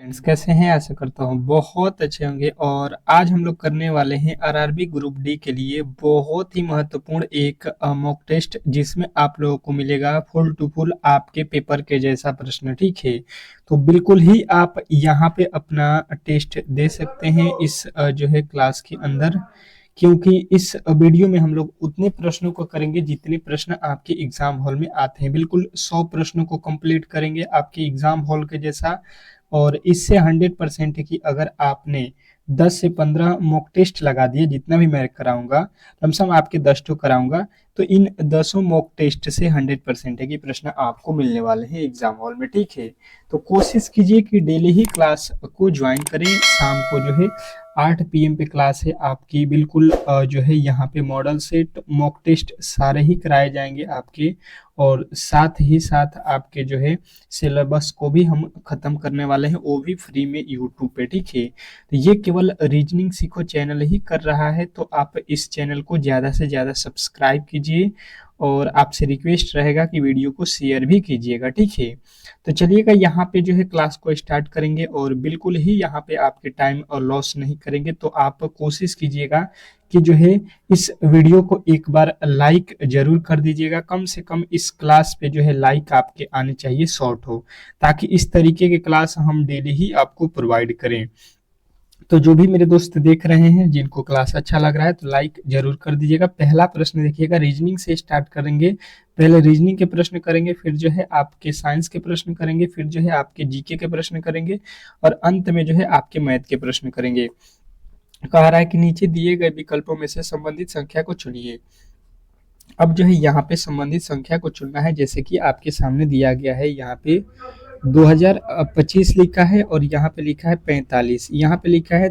Friends कैसे हैं। आशा करता हूँ बहुत अच्छे होंगे। और आज हम लोग करने वाले हैं आरआरबी ग्रुप डी के लिए बहुत ही महत्वपूर्ण एक मॉक टेस्ट, जिसमें आप लोगों को मिलेगा फुल टू फुल आपके पेपर के जैसा प्रश्न। ठीक है, तो बिल्कुल ही आप यहाँ पे अपना टेस्ट दे सकते हैं इस जो है क्लास के अंदर, क्योंकि इस वीडियो में हम लोग उतने प्रश्नों को करेंगे जितने प्रश्न आपके एग्जाम हॉल में आते हैं। बिल्कुल 100 प्रश्नों को कंप्लीट करेंगे आपके एग्जाम हॉल के जैसा। और इससे 100% है कि अगर आपने 10 से 15 मॉक टेस्ट लगा दिए, जितना भी मैं कराऊंगा, लमसम आपके 10 तो कराऊंगा, तो इन 10 मॉक टेस्ट से 100% है कि प्रश्न आपको मिलने वाले हैं एग्जाम हॉल में। ठीक है, तो कोशिश कीजिए कि डेली ही क्लास को ज्वाइन करें। शाम को जो है 8 PM पे क्लास है आपकी। बिल्कुल जो है यहाँ पे मॉडल सेट मॉक टेस्ट सारे ही कराए जाएंगे आपके, और साथ ही साथ आपके जो है सिलेबस को भी हम खत्म करने वाले हैं, वो भी फ्री में यूट्यूब पे। ठीक है, तो ये केवल रीजनिंग सीखो चैनल ही कर रहा है, तो आप इस चैनल को ज़्यादा से ज़्यादा सब्सक्राइब कीजिए और आपसे रिक्वेस्ट रहेगा कि वीडियो को शेयर भी कीजिएगा। ठीक है, तो चलिएगा यहाँ पे जो है क्लास को स्टार्ट करेंगे, और बिल्कुल ही यहाँ पे आपके टाइम और लॉस नहीं करेंगे। तो आप कोशिश कीजिएगा कि जो है इस वीडियो को एक बार लाइक जरूर कर दीजिएगा। कम से कम इस क्लास पे जो है लाइक आपके आने चाहिए, शॉर्ट हो, ताकि इस तरीके के क्लास हम डेली ही आपको प्रोवाइड करें। तो जो भी मेरे दोस्त देख रहे हैं, जिनको क्लास अच्छा लग रहा है, तो लाइक जरूर कर दीजिएगा। पहला प्रश्न देखिएगा, रीजनिंग से स्टार्ट करेंगे। पहले रीजनिंग के प्रश्न करेंगे, फिर जो है आपके साइंस के प्रश्न करेंगे, फिर जो है आपके जीके के प्रश्न करेंगे, और अंत में जो है आपके मैथ के प्रश्न करेंगे। कह रहा है कि नीचे दिए गए विकल्पों में से संबंधित संख्या को चुनिए। अब जो है यहाँ पे संबंधित संख्या को चुनना है, जैसे कि आपके सामने दिया गया है। यहाँ पे 2025 लिखा है, और यहाँ पे लिखा है 45, यहाँ पे लिखा है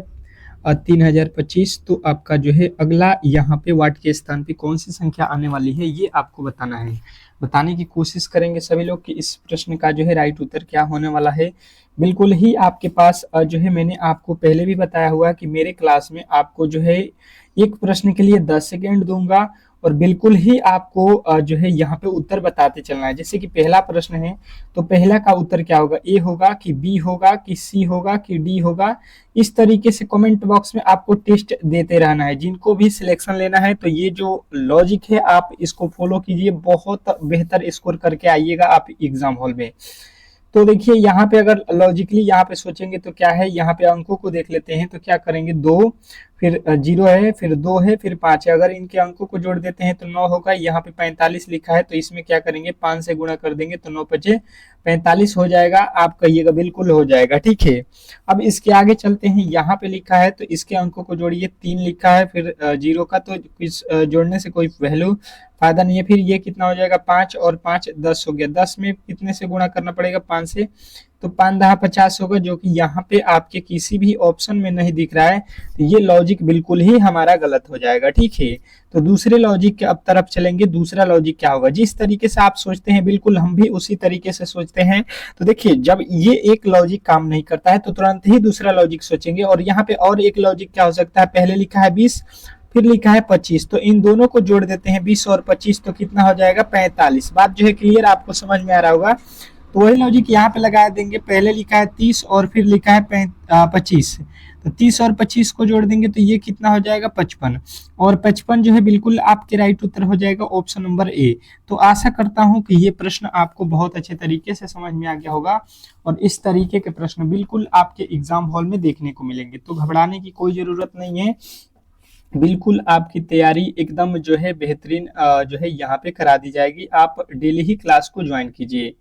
3025। तो आपका जो है अगला यहाँ पे वाट के स्थान पे कौन सी संख्या आने वाली है, ये आपको बताना है। बताने की कोशिश करेंगे सभी लोग कि इस प्रश्न का जो है राइट उत्तर क्या होने वाला है। बिल्कुल ही आपके पास जो है, मैंने आपको पहले भी बताया हुआ कि मेरे क्लास में आपको जो है एक प्रश्न के लिए 10 सेकेंड दूंगा, और बिल्कुल ही आपको जो है यहाँ पे उत्तर बताते चलना है। जैसे कि पहला प्रश्न है, तो पहला का उत्तर क्या होगा, ए होगा कि बी होगा कि सी होगा कि डी होगा। इस तरीके से कमेंट बॉक्स में आपको टेस्ट देते रहना है। जिनको भी सिलेक्शन लेना है, तो ये जो लॉजिक है आप इसको फॉलो कीजिए, बहुत बेहतर स्कोर करके आइएगा आप एग्जाम हॉल में। तो देखिए यहाँ पे अगर लॉजिकली यहाँ पे सोचेंगे तो क्या है, यहाँ पे अंकों को देख लेते हैं। तो क्या करेंगे, 2, फिर 0 है, फिर 2 है, फिर 5 है। अगर इनके अंकों को जोड़ देते हैं तो 9 होगा। यहाँ पे 45 लिखा है, तो इसमें क्या करेंगे, 5 से गुणा कर देंगे, तो 9 पचे 45 हो जाएगा। आप कहिएगा बिल्कुल हो जाएगा। ठीक है, अब इसके आगे चलते हैं। यहाँ पे लिखा है, तो इसके अंकों को जोड़िए, 3 लिखा है, फिर 0 का, तो इस जोड़ने से कोई वैल्यू फायदा नहीं है। फिर ये कितना हो जाएगा, 5 और 5 10 हो गया। 10 में कितने से गुणा करना पड़ेगा, 5 से, तो 5 10 50 होगा, जो कि यहाँ पे आपके किसी भी ऑप्शन में नहीं दिख रहा है। तो ये लॉजिक बिल्कुल ही हमारा गलत हो जाएगा। ठीक है, तो दूसरे लॉजिक के अब तरफ चलेंगे। दूसरा लॉजिक क्या होगा, जिस तरीके से आप सोचते हैं बिल्कुल हम भी उसी तरीके से सोचते हैं। तो देखिए, जब ये एक लॉजिक काम नहीं करता है तो तुरंत ही दूसरा लॉजिक सोचेंगे। और यहाँ पे और एक लॉजिक क्या हो सकता है, पहले लिखा है 20, फिर लिखा है 25, तो इन दोनों को जोड़ देते हैं, 20 और 25, तो कितना हो जाएगा, 45। बात जो है क्लियर, आपको समझ में आ रहा होगा। तो वही लॉजिक यहाँ पे लगा देंगे। पहले लिखा है 30 और फिर लिखा है 25, तो 30 और 25 को जोड़ देंगे, तो ये कितना हो जाएगा, 55। और 55 जो है बिल्कुल आपके राइट उत्तर हो जाएगा, ऑप्शन नंबर ए। तो आशा करता हूं कि ये प्रश्न आपको बहुत अच्छे तरीके से समझ में आ गया होगा, और इस तरीके के प्रश्न बिल्कुल आपके एग्जाम हॉल में देखने को मिलेंगे। तो घबराने की कोई जरूरत नहीं है, बिल्कुल आपकी तैयारी एकदम जो है बेहतरीन जो है यहाँ पे करा दी जाएगी। आप डेली ही क्लास को ज्वाइन कीजिए।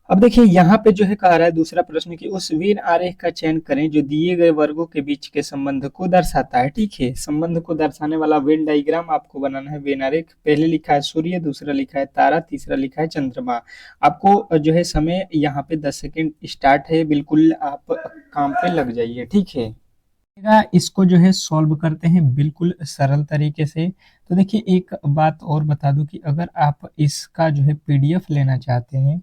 अब देखिए यहाँ पे जो है कह रहा है दूसरा प्रश्न कि उस वेन आरेख का चयन करें जो दिए गए वर्गों के बीच के संबंध को दर्शाता है। ठीक है, संबंध को दर्शाने वाला वेन डायग्राम आपको बनाना है। वेन आरेख, पहले लिखा है सूर्य, दूसरा लिखा है तारा, तीसरा लिखा है चंद्रमा। आपको जो है समय यहाँ पे 10 सेकेंड स्टार्ट है, बिल्कुल आप काम पे लग जाइए। ठीक है, इसको जो है सॉल्व करते हैं बिल्कुल सरल तरीके से। तो देखिए एक बात और बता दूं कि अगर आप इसका जो है पीडीएफ लेना चाहते हैं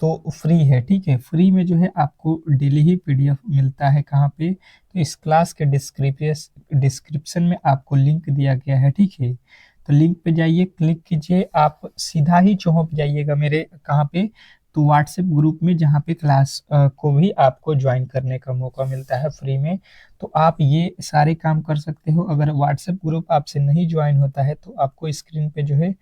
तो फ्री है। ठीक है, फ्री में जो है आपको डेली ही पीडीएफ मिलता है। कहाँ पे, तो इस क्लास के डिस्क्रिप्शन में आपको लिंक दिया गया है। ठीक है, तो लिंक पे जाइए, क्लिक कीजिए, आप सीधा ही चौंक जाइएगा मेरे कहाँ पे, तो व्हाट्सएप ग्रुप में जहाँ पे क्लास को भी आपको ज्वाइन करने का मौका मिलता है फ्री में। तो आप ये सारे काम कर सकते हो। अगर व्हाट्सएप ग्रुप आपसे नहीं ज्वाइन होता है तो आपको स्क्रीन पे जो है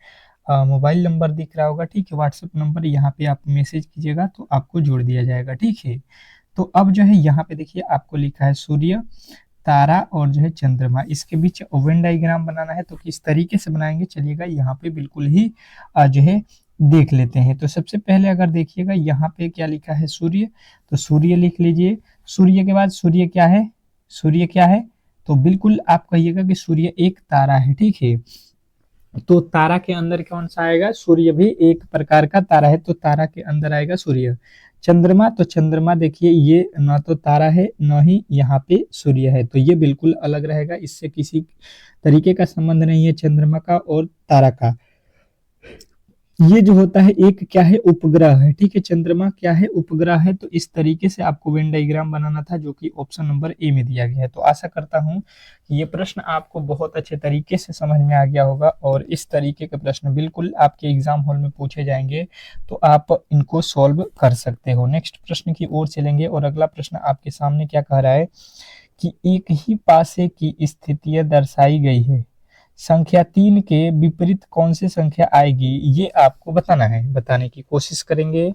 मोबाइल नंबर दिख रहा होगा, ठीक है, व्हाट्सएप नंबर, यहाँ पे आप मैसेज कीजिएगा तो आपको जोड़ दिया जाएगा, ठीक है। तो अब जो है यहाँ पे देखिए आपको लिखा है सूर्य, तारा और जो है चंद्रमा, इसके बीच वेन डायग्राम बनाना है। तो किस तरीके से बनाएंगे चलिएगा यहाँ पे बिल्कुल ही जो है देख लेते हैं। तो सबसे पहले अगर देखिएगा यहाँ पे क्या लिखा है सूर्य, तो सूर्य लिख लीजिए। सूर्य के बाद सूर्य क्या है, सूर्य क्या है, तो बिल्कुल आप कहिएगा कि सूर्य एक तारा है, ठीक है। तो तारा के अंदर कौन सा आएगा, सूर्य भी एक प्रकार का तारा है, तो तारा के अंदर आएगा सूर्य। चंद्रमा, तो चंद्रमा देखिए ये ना तो तारा है ना ही यहाँ पे सूर्य है, तो ये बिल्कुल अलग रहेगा, इससे किसी तरीके का संबंध नहीं है चंद्रमा का और तारा का। ये जो होता है एक क्या है, उपग्रह है, ठीक है, चंद्रमा क्या है, उपग्रह है। तो इस तरीके से आपको वेन डायग्राम बनाना था, जो कि ऑप्शन नंबर ए में दिया गया है। तो आशा करता हूं कि ये प्रश्न आपको बहुत अच्छे तरीके से समझ में आ गया होगा, और इस तरीके के प्रश्न बिल्कुल आपके एग्जाम हॉल में पूछे जाएंगे, तो आप इनको सॉल्व कर सकते हो। नेक्स्ट प्रश्न की ओर चलेंगे, और अगला प्रश्न आपके सामने क्या कह रहा है कि एक ही पासे की स्थितियां दर्शाई गई है, संख्या 3 के विपरीत कौन सी संख्या आएगी, ये आपको बताना है। बताने की कोशिश करेंगे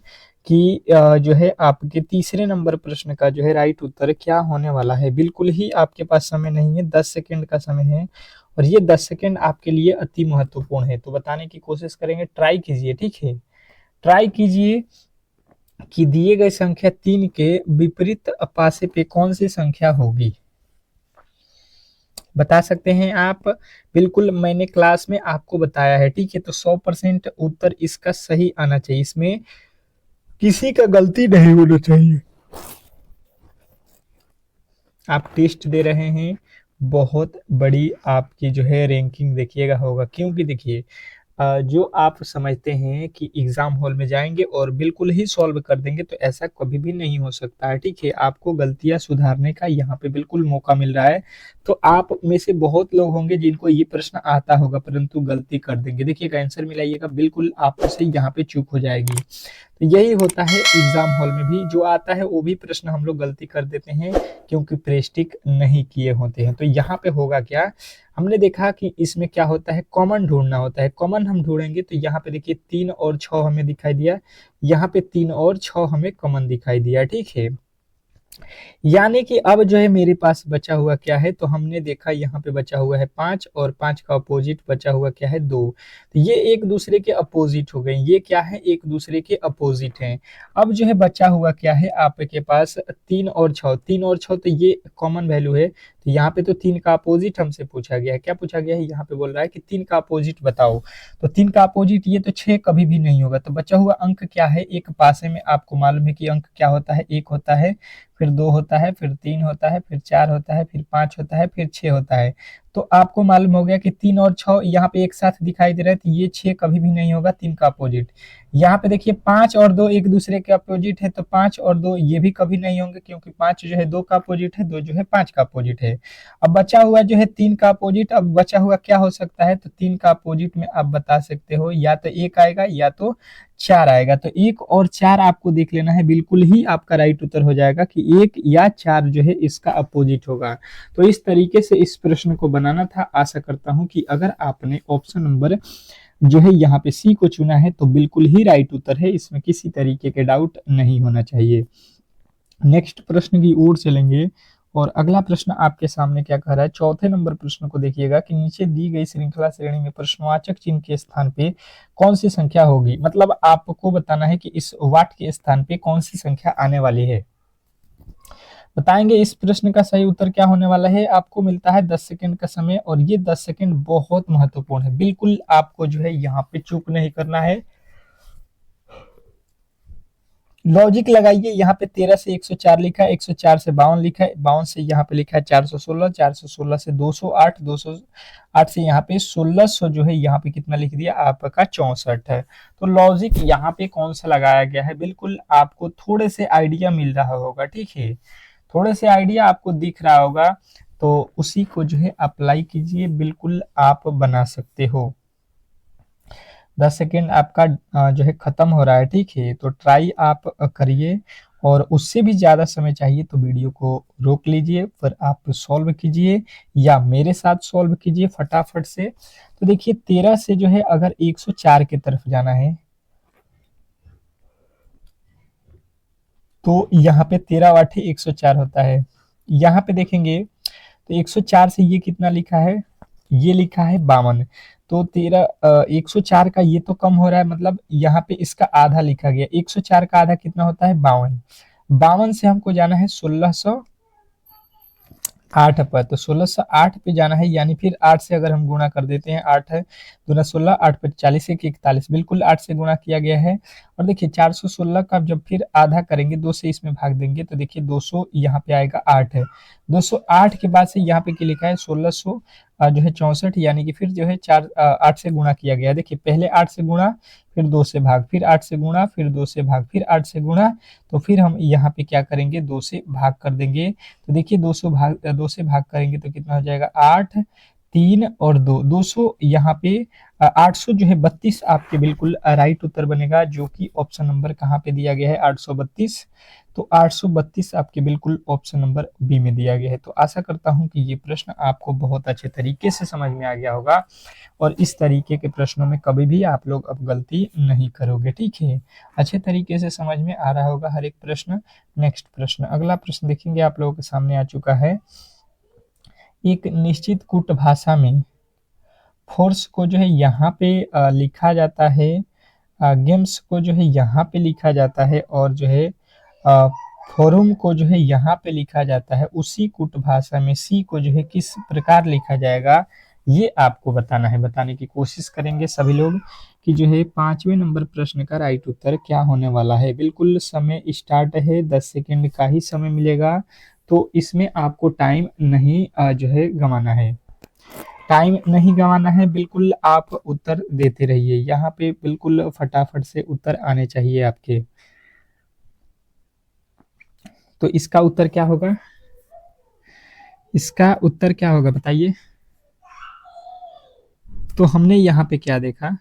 कि जो है आपके तीसरे नंबर प्रश्न का जो है राइट उत्तर क्या होने वाला है। बिल्कुल ही आपके पास समय नहीं है, 10 सेकंड का समय है, और ये 10 सेकंड आपके लिए अति महत्वपूर्ण है। तो बताने की कोशिश करेंगे, ट्राई कीजिए, ठीक है, ट्राई कीजिए कि दिए गए संख्या 3 के विपरीत पासे पे कौन सी संख्या होगी। बता सकते हैं आप, बिल्कुल मैंने क्लास में आपको बताया है, ठीक है। तो 100% उत्तर इसका सही आना चाहिए, इसमें किसी का गलती नहीं होना चाहिए। आप टेस्ट दे रहे हैं, बहुत बड़ी आपकी जो है रैंकिंग देखिएगा होगा, क्योंकि देखिए जो आप समझते हैं कि एग्जाम हॉल में जाएंगे और बिल्कुल ही सॉल्व कर देंगे, तो ऐसा कभी भी नहीं हो सकता है, ठीक है। आपको गलतियां सुधारने का यहाँ पे बिल्कुल मौका मिल रहा है। तो आप में से बहुत लोग होंगे जिनको ये प्रश्न आता होगा परंतु गलती कर देंगे। देखिएगा, आंसर मिलाइएगा, बिल्कुल आपसे यहाँ पे चूक हो जाएगी। तो यही होता है एग्जाम हॉल में भी, जो आता है वो भी प्रश्न हम लोग गलती कर देते हैं क्योंकि प्रेस्टिक नहीं किए होते हैं। तो यहाँ पे होगा क्या, हमने देखा कि इसमें क्या होता है, कॉमन ढूंढना होता है। कॉमन हम ढूंढेंगे तो यहाँ पे देखिए 3 और 6 हमें दिखाई दिया, यहाँ पे 3 और 6 हमें कॉमन दिखाई दिया, ठीक है। यानी कि अब जो है मेरे पास बचा हुआ क्या है, तो हमने देखा यहाँ पे बचा हुआ है 5, और 5 का अपोजिट बचा हुआ क्या है, 2। तो ये एक दूसरे के अपोजिट हो गए, ये क्या है, एक दूसरे के अपोजिट हैं। अब जो है बचा हुआ क्या है आपके पास, 3 और 6, 3 और 6 तो ये कॉमन वैल्यू है। तो यहाँ पे तो 3 का अपोजिट हमसे पूछा गया है, क्या पूछा गया है, यहाँ पे बोल रहा है कि 3 का अपोजिट बताओ। तो 3 का अपोजिट ये तो 6 कभी भी नहीं होगा। तो बचा हुआ अंक क्या है, एक पासे में आपको मालूम है कि अंक क्या होता है, 1 होता है, फिर 2 होता है, फिर 3 होता है, फिर 4 होता है, फिर 5 होता है, फिर 6 होता है। तो आपको मालूम हो गया कि 3 और 6 यहाँ पे एक साथ दिखाई दे रहा है, तो ये 6 कभी भी नहीं होगा 3 का अपोजिट। यहाँ पे देखिए 5 और 2 एक दूसरे के अपोजिट है, तो 5 और 2 ये भी कभी नहीं होंगे, क्योंकि 5 जो है 2 का अपोजिट है, 2 जो है 5 का अपोजिट है। अब बचा हुआ जो है 3 का अपोजिट, अब बचा हुआ क्या हो सकता है, तो 3 का अपोजिट में आप बता सकते हो या तो 1 आएगा या तो 4 आएगा। तो 1 और 4 आपको देख लेना है, बिल्कुल ही आपका राइट उत्तर हो जाएगा कि 1 या 4 जो है इसका अपोजिट होगा। तो इस तरीके से इस प्रश्न को बनाना था। आशा करता हूं कि अगर आपने ऑप्शन नंबर जो है यहाँ पे सी को चुना है तो बिल्कुल ही राइट उत्तर है, इसमें किसी तरीके के डाउट नहीं होना चाहिए। नेक्स्ट प्रश्न की ओर चलेंगे, और अगला प्रश्न आपके सामने क्या कह रहा है, चौथे नंबर प्रश्न को देखिएगा कि नीचे दी गई श्रृंखला श्रेणी में प्रश्नवाचक चिन्ह के स्थान पे कौन सी संख्या होगी। मतलब आपको बताना है कि इस वाट के स्थान पे कौन सी संख्या आने वाली है। बताएंगे इस प्रश्न का सही उत्तर क्या होने वाला है। आपको मिलता है 10 सेकंड का समय, और ये 10 सेकंड बहुत महत्वपूर्ण है, बिल्कुल आपको जो है यहाँ पे चूक नहीं करना है। लॉजिक लगाइए, यहाँ पे 13 से 104 लिखा है, 104 से 52 लिखा है, 52 से यहाँ पे लिखा है 416, 416 से 208, 208 से यहाँ पे 1600 जो है यहाँ पे कितना लिख दिया आपका 64 है। तो लॉजिक यहाँ पे कौन सा लगाया गया है, बिल्कुल आपको थोड़े से आइडिया मिल रहा होगा, ठीक है, थोड़े से आइडिया आपको दिख रहा होगा, तो उसी को जो है अप्लाई कीजिए, बिल्कुल आप बना सकते हो। 10 सेकेंड आपका जो है खत्म हो रहा है, ठीक है। तो ट्राई आप करिए, और उससे भी ज़्यादा समय चाहिए तो वीडियो को रोक लीजिए, फिर आप सॉल्व कीजिए या मेरे साथ सॉल्व कीजिए फटाफट से। तो देखिए 13 से जो है अगर 104 की तरफ जाना है, तो यहाँ पे 13 वाटे 104 होता है। यहाँ पे देखेंगे तो 104 से ये कितना लिखा है, ये लिखा है 52। तो 104 का ये तो कम हो रहा है, मतलब यहाँ पे इसका आधा लिखा गया। 104 का आधा कितना होता है, 52। 52 से हमको जाना है 1608 पर, तो 1608 पे जाना है, यानी फिर 8 से अगर हम गुणा कर देते हैं, 8 है दूना 16, 8 पे 40, 1 41, बिल्कुल 8 से गुणा किया गया है। और देखिए 416 का जब फिर आधा करेंगे, 2 से इसमें भाग देंगे, तो देखिए 200 यहाँ पे आएगा 8 है। 208 के बाद से यहाँ पे क्या लिखा है, 1600 जो है 64, यानी कि फिर जो है 8 से गुणा किया गया। देखिए पहले 8 से गुणा, फिर 2 से भाग, फिर 8 से गुणा, फिर 2 से भाग, फिर 8 से गुणा, तो फिर हम यहाँ पे क्या करेंगे, 2 से भाग कर देंगे। तो देखिए 2 से भाग करेंगे तो कितना हो जाएगा, 8, 3 और 2, 200 यहाँ पे 800 जो है 32 आपके बिल्कुल राइट उत्तर बनेगा, जो कि ऑप्शन नंबर कहाँ पे दिया गया है, 832। तो 832 आपके बिल्कुल ऑप्शन नंबर बी में दिया गया है। तो आशा करता हूं कि ये प्रश्न आपको बहुत अच्छे तरीके से समझ में आ गया होगा, और इस तरीके के प्रश्नों में कभी भी आप लोग अब गलती नहीं करोगे, ठीक है। अच्छे तरीके से समझ में आ रहा होगा हर एक प्रश्न। नेक्स्ट प्रश्न, अगला प्रश्न देखेंगे, आप लोगों के सामने आ चुका है। एक निश्चित कूट भाषा में फोर्स को जो है यहाँ पे लिखा जाता है, गेम्स को जो है यहाँ पे लिखा जाता है, और जो है फोरम को जो है यहाँ पे लिखा जाता है। उसी कूट भाषा में सी को जो है किस प्रकार लिखा जाएगा, ये आपको बताना है। बताने की कोशिश करेंगे सभी लोग कि जो है 5वें नंबर प्रश्न का राइट उत्तर क्या होने वाला है। बिल्कुल समय स्टार्ट है, 10 सेकेंड का ही समय मिलेगा, तो इसमें आपको टाइम नहीं जो है गंवाना है, टाइम नहीं गंवाना है। बिल्कुल आप उत्तर देते रहिए, यहाँ पे बिल्कुल फटाफट से उत्तर आने चाहिए आपके। तो इसका उत्तर क्या होगा, इसका उत्तर क्या होगा बताइए। तो हमने यहाँ पे क्या देखा,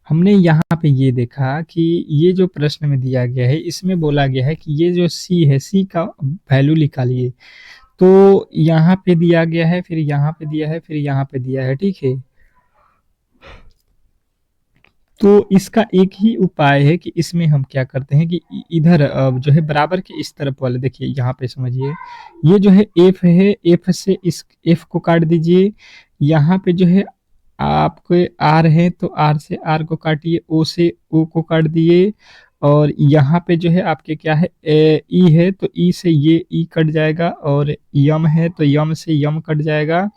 हमने यहाँ पे ये देखा कि ये जो प्रश्न में दिया गया है, इसमें बोला गया है कि ये जो सी है, सी का वैल्यू निकालिए। तो यहाँ पे दिया गया है, फिर यहाँ पे दिया है, फिर यहाँ पे दिया है, ठीक है। तो इसका एक ही उपाय है कि इसमें हम क्या करते हैं कि इधर जो है बराबर के इस तरफ वाले, देखिए यहाँ पे समझिए, ये जो है एफ है, एफ से इस एफ को काट दीजिए। यहाँ पे जो है आपके आर है, तो आर से आर को काटिए, ओ से ओ को काट दिए, और यहाँ पे जो है आपके क्या है, ई है, तो ई से ये ई कट जाएगा, और यम है तो यम से यम कट जाएगा।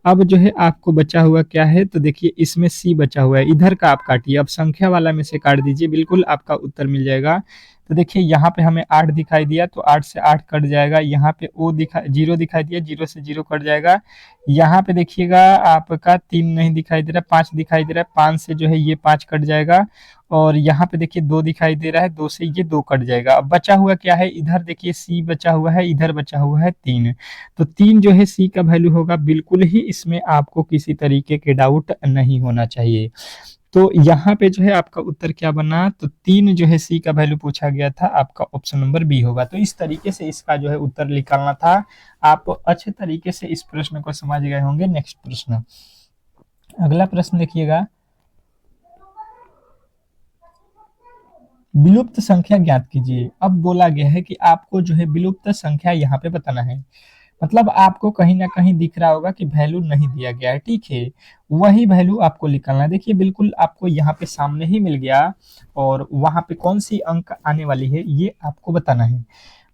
अब जो है आपको बचा हुआ क्या है, तो देखिए इसमें सी बचा हुआ है, इधर का आप काटिए, अब संख्या वाला में से काट दीजिए, बिल्कुल आपका उत्तर मिल जाएगा। तो देखिए यहाँ पे हमें 8 दिखाई दिया, तो 8 से 8 कट जाएगा। यहाँ पे ओ जीरो दिखाई दिया, जीरो से जीरो कट जाएगा। यहाँ पे देखिएगा आपका 3 नहीं दिखाई दे रहा, 5 दिखाई दे रहा है, 5 से जो है ये 5 कट जाएगा। और यहाँ पे देखिए 2 दिखाई दे रहा है, 2 से ये 2 कट जाएगा। अब बचा हुआ क्या है, इधर देखिए सी बचा हुआ है, इधर बचा हुआ है 3। तो 3 जो है सी का वैल्यू होगा, बिल्कुल ही इसमें आपको किसी तरीके के डाउट नहीं होना चाहिए। तो यहाँ पे जो है आपका उत्तर क्या बना, तो 3 जो है सी का वैल्यू पूछा गया था, आपका ऑप्शन नंबर बी होगा। तो इस तरीके से इसका जो है उत्तर निकालना था। आप अच्छे तरीके से इस प्रश्न को समझ गए होंगे। नेक्स्ट प्रश्न, अगला प्रश्न देखिएगा, विलुप्त संख्या ज्ञात कीजिए। अब बोला गया है कि आपको जो है विलुप्त संख्या यहाँ पे बताना है, मतलब आपको कहीं ना कहीं दिख रहा होगा कि वैल्यू नहीं दिया गया है, ठीक है, वही वैल्यू आपको निकालना है। देखिए बिल्कुल आपको यहाँ पे सामने ही मिल गया, और वहां पे कौन सी अंक आने वाली है ये आपको बताना है।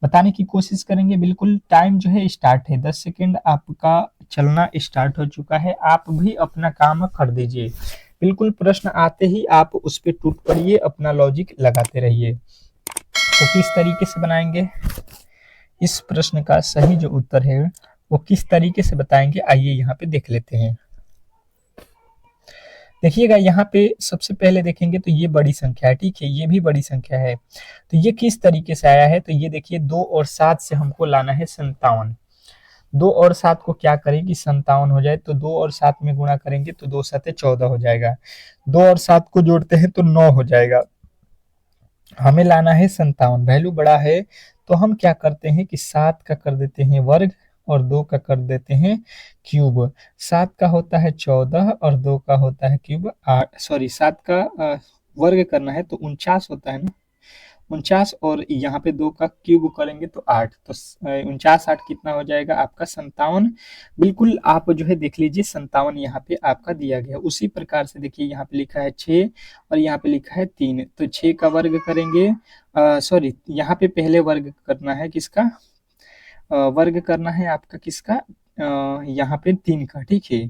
बताने की कोशिश करेंगे। बिल्कुल टाइम जो है स्टार्ट है, 10 सेकेंड आपका चलना स्टार्ट हो चुका है। आप भी अपना काम कर दीजिए, बिल्कुल प्रश्न आते ही आप उस पर टूट पड़िए, अपना लॉजिक लगाते रहिए। तो किस तरीके से बनाएंगे इस प्रश्न का सही जो उत्तर है, वो किस तरीके से बताएंगे, आइए यहाँ पे देख लेते हैं। देखिएगा यहाँ पे सबसे पहले देखेंगे तो ये बड़ी संख्या है, ठीक है, ये भी बड़ी संख्या है। तो ये किस तरीके से आया है, तो ये देखिए 2 और 7 से हमको लाना है 57। 2 और 7 को क्या करें कि 57 हो जाए, तो 2 और 7 में गुणा करेंगे तो 2 7 14 हो जाएगा। 2 और 7 को जोड़ते हैं तो 9 हो जाएगा। हमें लाना है 57, वैल्यू बड़ा है तो हम क्या करते हैं कि 7 का कर देते हैं वर्ग और 2 का कर देते हैं क्यूब। 7 का होता है 14 और 2 का होता है क्यूब 8, सॉरी 7 का वर्ग करना है तो 49 होता है ना, 49, और यहाँ पे 2 का क्यूब करेंगे तो 8, तो 49 8 कितना हो जाएगा आपका 57। बिल्कुल आप जो है देख लीजिए 57 यहाँ पे आपका दिया गया। उसी प्रकार से देखिए यहाँ पे लिखा है 6 और यहाँ पे लिखा है 3, तो 6 का वर्ग करेंगे, सॉरी यहाँ पे पहले वर्ग करना है किसका, वर्ग करना है आपका किसका, यहाँ पे 3 का, ठीक है।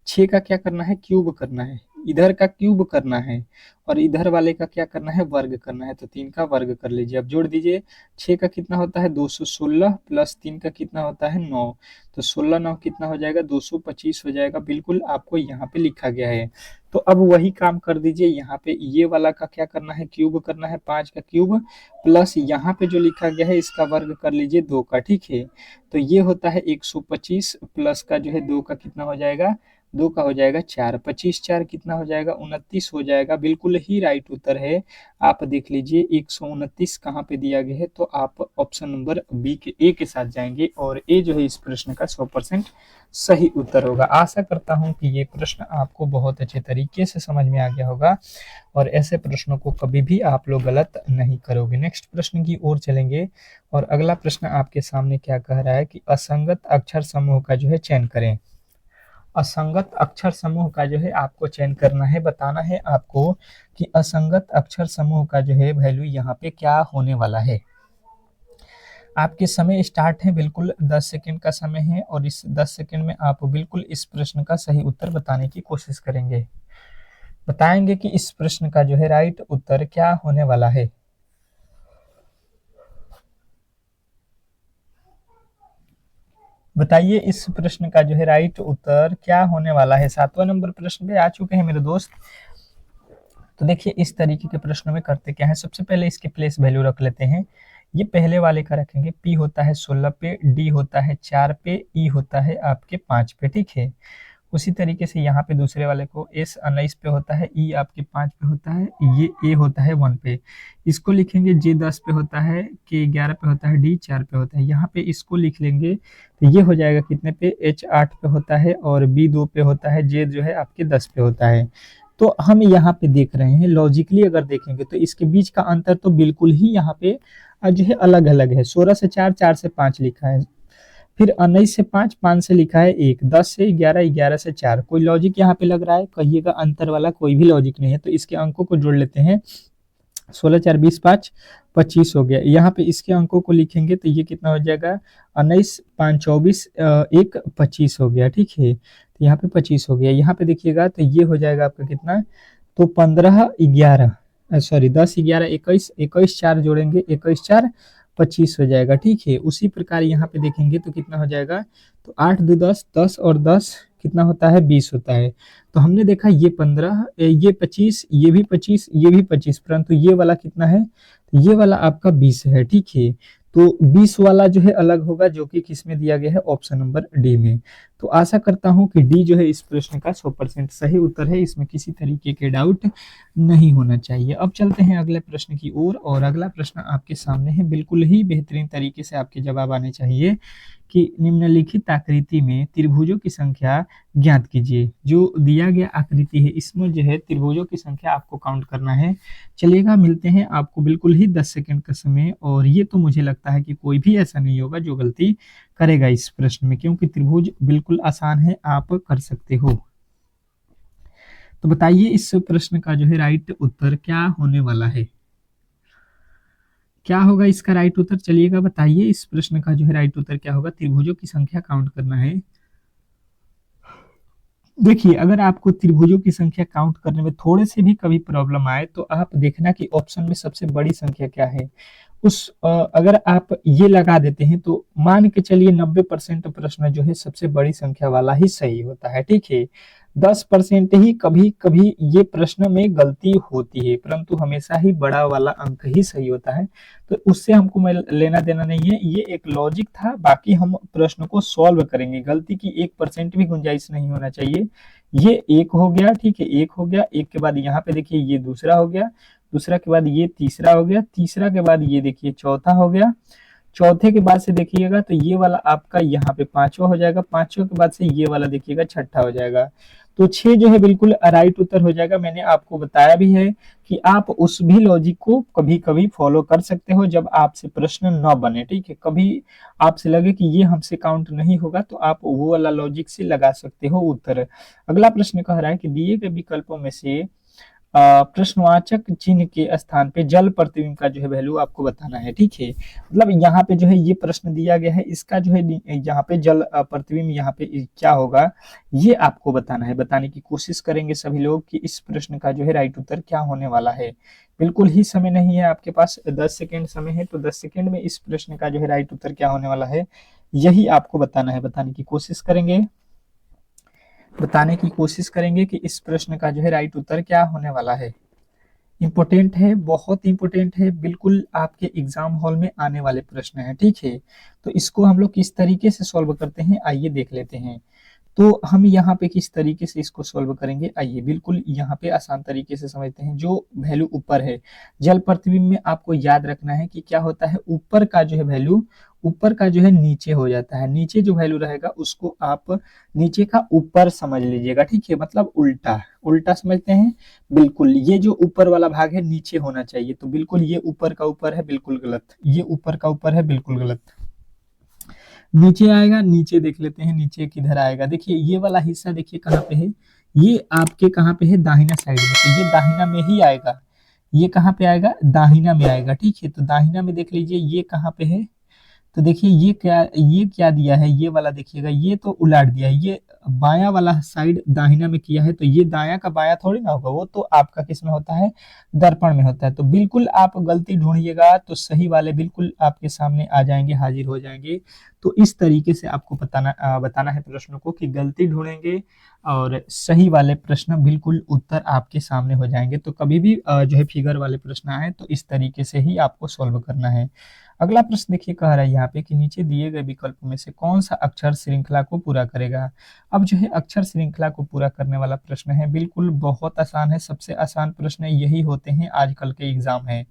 6 का क्या करना है, क्यूब करना है, इधर का क्यूब करना है और इधर वाले का क्या करना है, वर्ग करना है, तो 3 का वर्ग कर लीजिए। अब जोड़ दीजिए, 6 का कितना होता है 216 प्लस 3 का कितना होता है 9, तो 16 9 कितना हो जाएगा 225 हो जाएगा। बिल्कुल आपको यहाँ पे लिखा गया है। तो अब वही काम कर दीजिए, यहाँ पे ये वाला का क्या करना है, क्यूब करना है, 5 का क्यूब प्लस यहाँ पे जो लिखा गया है इसका वर्ग कर लीजिए 2 का, ठीक है। तो ये होता है 125 प्लस का जो है 2 का कितना हो जाएगा, 2 का हो जाएगा 4, 25 4 कितना हो जाएगा 29 हो जाएगा। बिल्कुल ही राइट उत्तर है। आप देख लीजिए 129 कहाँ पे दिया गया है, तो आप ऑप्शन नंबर बी के ए के साथ जाएंगे और ए जो है इस प्रश्न का 100% सही उत्तर होगा। आशा करता हूं कि ये प्रश्न आपको बहुत अच्छे तरीके से समझ में आ गया होगा और ऐसे प्रश्नों को कभी भी आप लोग गलत नहीं करोगे। नेक्स्ट प्रश्न की ओर चलेंगे और अगला प्रश्न आपके सामने क्या कह रहा है कि असंगत अक्षर समूह का जो है चयन करें। असंगत अक्षर समूह का जो है आपको चयन करना है, बताना है आपको कि असंगत अक्षर समूह का जो है वैल्यू यहाँ पे क्या होने वाला है। आपके समय स्टार्ट है, बिल्कुल 10 सेकंड का समय है और इस 10 सेकंड में आप बिल्कुल इस प्रश्न का सही उत्तर बताने की कोशिश करेंगे। बताएंगे कि इस प्रश्न का जो है राइट उत्तर क्या होने वाला है। बताइए इस प्रश्न का जो है राइट उत्तर क्या होने वाला है। 7वां नंबर प्रश्न पे आ चुके हैं मेरे दोस्त। तो देखिए इस तरीके के प्रश्नों में करते क्या है, सबसे पहले इसके प्लेस वैल्यू रख लेते हैं। ये पहले वाले का रखेंगे, पी होता है 16 पे, डी होता है 4 पे, ई होता है आपके 5 पे, ठीक है। उसी तरीके से यहाँ पे दूसरे वाले को एस 19 पे होता है, ई आपके 5 पे होता है, ये ए होता है 1 पे। इसको लिखेंगे जे 10 पे होता है, के 11 पे होता है, डी 4 पे होता है। यहाँ पे इसको लिख लेंगे तो ये हो जाएगा कितने पे, एच 8 पे होता है और बी 2 पे होता है, जे जो है आपके 10 पे होता है। तो हम यहाँ पे देख रहे हैं लॉजिकली अगर देखेंगे तो इसके बीच का अंतर तो बिल्कुल ही यहाँ पे जो है अलग अलग है। 16 से 4, 4 से 5 लिखा है, फिर 19 से 5, 5 से लिखा है 1, 10 से 11, 11 से 4। कोई लॉजिक यहाँ पे लग रहा है, कहिएगा अंतर वाला कोई भी लॉजिक नहीं है। तो इसके अंकों को जोड़ लेते हैं, 16 4 20 5 25 हो गया। यहाँ पे इसके अंकों को लिखेंगे तो ये कितना हो जाएगा, 19 5 24 1 25 हो गया, ठीक है। तो यहाँ पे 25 हो गया। यहाँ पे देखिएगा तो ये हो जाएगा आपका कितना, तो 15 11, सॉरी 10 11 21, 21 4 जोड़ेंगे, 21 4 25 हो जाएगा, ठीक है। उसी प्रकार यहाँ पे देखेंगे तो कितना हो जाएगा, तो 8 2 10, 10 और 10 कितना होता है 20 होता है। तो हमने देखा ये 15, ये 25, ये भी 25, ये भी 25, परंतु ये वाला कितना है, तो ये वाला आपका 20 है, ठीक है। तो 20 वाला जो है अलग होगा, जो कि किसमें दिया गया है, ऑप्शन नंबर डी में। तो आशा करता हूं कि डी जो है इस प्रश्न का 100% सही उत्तर है, इसमें किसी तरीके के डाउट नहीं होना चाहिए। अब चलते हैं अगले प्रश्न की ओर और अगला प्रश्न आपके सामने है, बिल्कुल ही बेहतरीन तरीके से आपके जवाब आने चाहिए कि निम्नलिखित आकृति में त्रिभुजों की संख्या ज्ञात कीजिए। जो दिया गया आकृति है इसमें जो है त्रिभुजों की संख्या आपको काउंट करना है। चलिएगा मिलते हैं आपको बिल्कुल ही 10 सेकंड का समय, और ये तो मुझे लगता है कि कोई भी ऐसा नहीं होगा जो गलती करेगा इस प्रश्न में, क्योंकि त्रिभुज बिल्कुल आसान है, आप कर सकते हो। तो बताइए इस प्रश्न का जो है राइट उत्तर क्या होने वाला है, क्या होगा इसका राइट उत्तर। चलिएगा बताइए इस प्रश्न का जो है राइट उत्तर क्या होगा। त्रिभुजों की संख्या काउंट करना है। देखिए अगर आपको त्रिभुजों की संख्या काउंट करने में थोड़े से भी कभी प्रॉब्लम आए तो आप देखना कि ऑप्शन में सबसे बड़ी संख्या क्या है। अगर आप ये लगा देते हैं तो मान के चलिए 90% प्रश्न जो है सबसे बड़ी संख्या वाला ही सही होता है, ठीक है। 10% ही कभी कभी ये प्रश्न में गलती होती है, परंतु हमेशा ही बड़ा वाला अंक ही सही होता है। तो उससे हमको लेना देना नहीं है, ये एक लॉजिक था। बाकी हम प्रश्न को सॉल्व करेंगे, गलती की 1% भी गुंजाइश नहीं होना चाहिए। ये एक हो गया, ठीक है, एक हो गया। एक के बाद यहाँ पे देखिए ये दूसरा हो गया, दूसरा के बाद ये तीसरा हो गया, तीसरा के बाद ये देखिए चौथा हो गया, चौथे के बाद से देखिएगा तो ये वाला आपका यहाँ पे पांचवा हो जाएगा, पांचवा के बाद से ये वाला देखिएगा छठा हो जाएगा। तो 6 जो है बिल्कुल राइट उत्तर हो जाएगा। मैंने आपको बताया भी है कि आप उस भी लॉजिक को कभी कभी फॉलो कर सकते हो जब आपसे प्रश्न न बने, ठीक है। कभी आपसे लगे कि ये हमसे काउंट नहीं होगा तो आप वो वाला लॉजिक से लगा सकते हो उत्तर। अगला प्रश्न कह रहा है कि दिए गए विकल्पों में से प्रश्नवाचक चिन्ह के स्थान पे जल प्रतिबिंब का जो है वैल्यू आपको बताना है, ठीक है। मतलब यहाँ पे जो है ये प्रश्न दिया गया है, इसका जो है यहाँ पे जल प्रतिबिंब यहाँ पे क्या होगा ये आपको बताना है। बताने की कोशिश करेंगे सभी लोग कि इस प्रश्न का जो है राइट उत्तर क्या होने वाला है। बिल्कुल ही समय नहीं है आपके पास, 10 सेकेंड समय है, तो 10 सेकेंड में इस प्रश्न का जो है राइट उत्तर क्या होने वाला है यही आपको बताना है। बताने की कोशिश करेंगे, बताने की कोशिश करेंगे कि इस प्रश्न का जो है राइट उत्तर क्या होने वाला है। इंपॉर्टेंट है, बहुत इंपॉर्टेंट है, बिल्कुल आपके एग्जाम हॉल में आने वाले प्रश्न है, ठीक है। तो इसको हम लोग किस तरीके से सॉल्व करते हैं आइए देख लेते हैं। तो हम यहाँ पे किस तरीके से इसको सॉल्व करेंगे आइए बिल्कुल यहाँ पे आसान तरीके से समझते हैं। जो वैल्यू ऊपर है जल प्रतिबिंब में, आपको याद रखना है कि क्या होता है, ऊपर का जो है वैल्यू ऊपर का जो है नीचे हो जाता है, नीचे जो वैल्यू रहेगा उसको आप नीचे का ऊपर समझ लीजिएगा, ठीक है। मतलब उल्टा उल्टा समझते हैं। बिल्कुल ये जो ऊपर वाला भाग है नीचे होना चाहिए, तो बिल्कुल ये ऊपर का ऊपर है, बिल्कुल गलत। ये ऊपर का ऊपर है, बिल्कुल गलत। नीचे आएगा, नीचे देख लेते हैं नीचे किधर आएगा। देखिए ये वाला हिस्सा देखिए कहाँ पे है, ये आपके कहाँ पे है, दाहिना साइड में, तो ये दाहिना में ही आएगा। ये कहाँ पे आएगा, दाहिना में आएगा, ठीक है। तो दाहिना में देख लीजिए ये कहाँ पे है, तो देखिए ये क्या दिया है, ये वाला देखिएगा ये तो उलाट दिया है, ये बायां वाला साइड दाहिना में किया है, तो ये दायां का बायां थोड़ी ना होगा, वो तो आपका किस में होता है, दर्पण में होता है। तो बिल्कुल आप गलती ढूंढिएगा तो सही वाले बिल्कुल आपके सामने आ जाएंगे, हाजिर हो जाएंगे। तो इस तरीके से आपको बताना है प्रश्नों को कि गलती ढूंढेंगे और सही वाले प्रश्न बिल्कुल उत्तर आपके सामने हो जाएंगे। तो कभी भी जो है फिगर वाले प्रश्न आए तो इस तरीके से ही आपको सॉल्व करना है। अगला प्रश्न देखिए कह रहा है यहाँ पे कि नीचे दिए गए विकल्पों में से कौन सा अक्षर श्रृंखला को पूरा करेगा। अब जो है अक्षर श्रृंखला को पूरा करने वाला प्रश्न है, बिल्कुल बहुत आसान है, सबसे आसान प्रश्न यही होते हैं आजकल के एग्जाम है।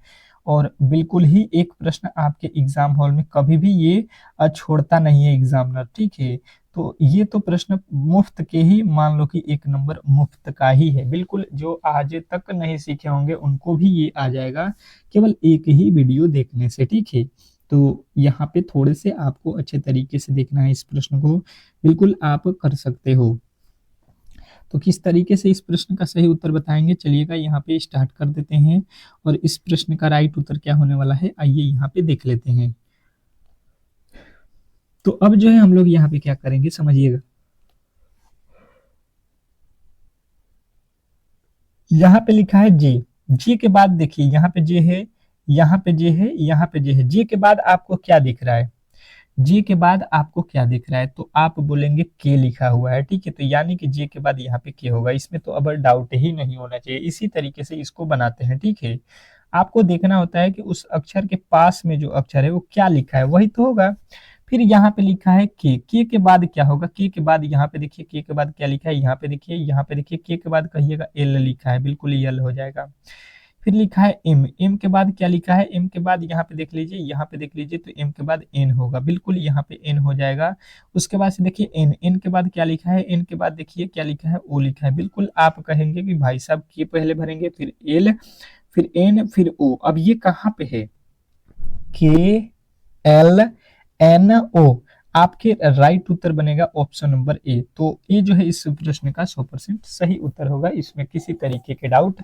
और बिल्कुल ही एक प्रश्न आपके एग्जाम हॉल में कभी भी ये छोड़ता नहीं है एग्जामिनर, ठीक है। तो ये तो प्रश्न मुफ्त के ही मान लो कि एक नंबर मुफ्त का ही है, बिल्कुल जो आज तक नहीं सीखे होंगे उनको भी ये आ जाएगा केवल एक ही वीडियो देखने से, ठीक है। तो यहाँ पे थोड़े से आपको अच्छे तरीके से देखना है इस प्रश्न को, बिल्कुल आप कर सकते हो। तो किस तरीके से इस प्रश्न का सही उत्तर बताएंगे चलिएगा यहाँ पे स्टार्ट कर देते हैं। और इस प्रश्न का राइट उत्तर क्या होने वाला है आइए यहाँ पे देख लेते हैं। तो अब जो है हम लोग यहाँ पे क्या करेंगे समझिएगा। यहाँ पे लिखा है जे, जे के बाद देखिए यहाँ पे जे है, यहाँ पे जे है, यहाँ पे जे है। जे के बाद आपको क्या दिख रहा है, जे के बाद आपको क्या दिख रहा है, तो आप बोलेंगे के लिखा हुआ है, ठीक है। तो यानी कि जे के बाद यहाँ पे के होगा, इसमें तो अब डाउट ही नहीं होना चाहिए। इसी तरीके से इसको बनाते हैं, ठीक है। आपको देखना होता है कि उस अक्षर के पास में जो अक्षर है वो क्या लिखा है वही तो होगा। फिर यहाँ पे लिखा है के बाद क्या होगा, के बाद यहाँ पे देखिए के बाद क्या लिखा है, यहाँ पे देखिए, यहाँ पे देखिए के बाद कहिएगा एल लिखा है, बिल्कुल एल हो जाएगा। फिर लिखा है एम, एम के बाद क्या लिखा है, एम के बाद यहाँ पे देख लीजिए, यहाँ पे देख लीजिए, तो एम के बाद एन होगा, बिल्कुल यहाँ पे एन हो जाएगा। उसके बाद से देखिए एन, एन के बाद क्या लिखा है, एन के बाद देखिए क्या लिखा है, ओ लिखा है। बिल्कुल आप कहेंगे कि भाई साहब के पहले भरेंगे, फिर एल, फिर एन, फिर ओ। अब ये कहाँ पे है, के एल एन ओ, आपके राइट उत्तर बनेगा ऑप्शन नंबर ए। तो ये जो है इस प्रश्न का 100% सही उत्तर होगा, इसमें किसी तरीके के डाउट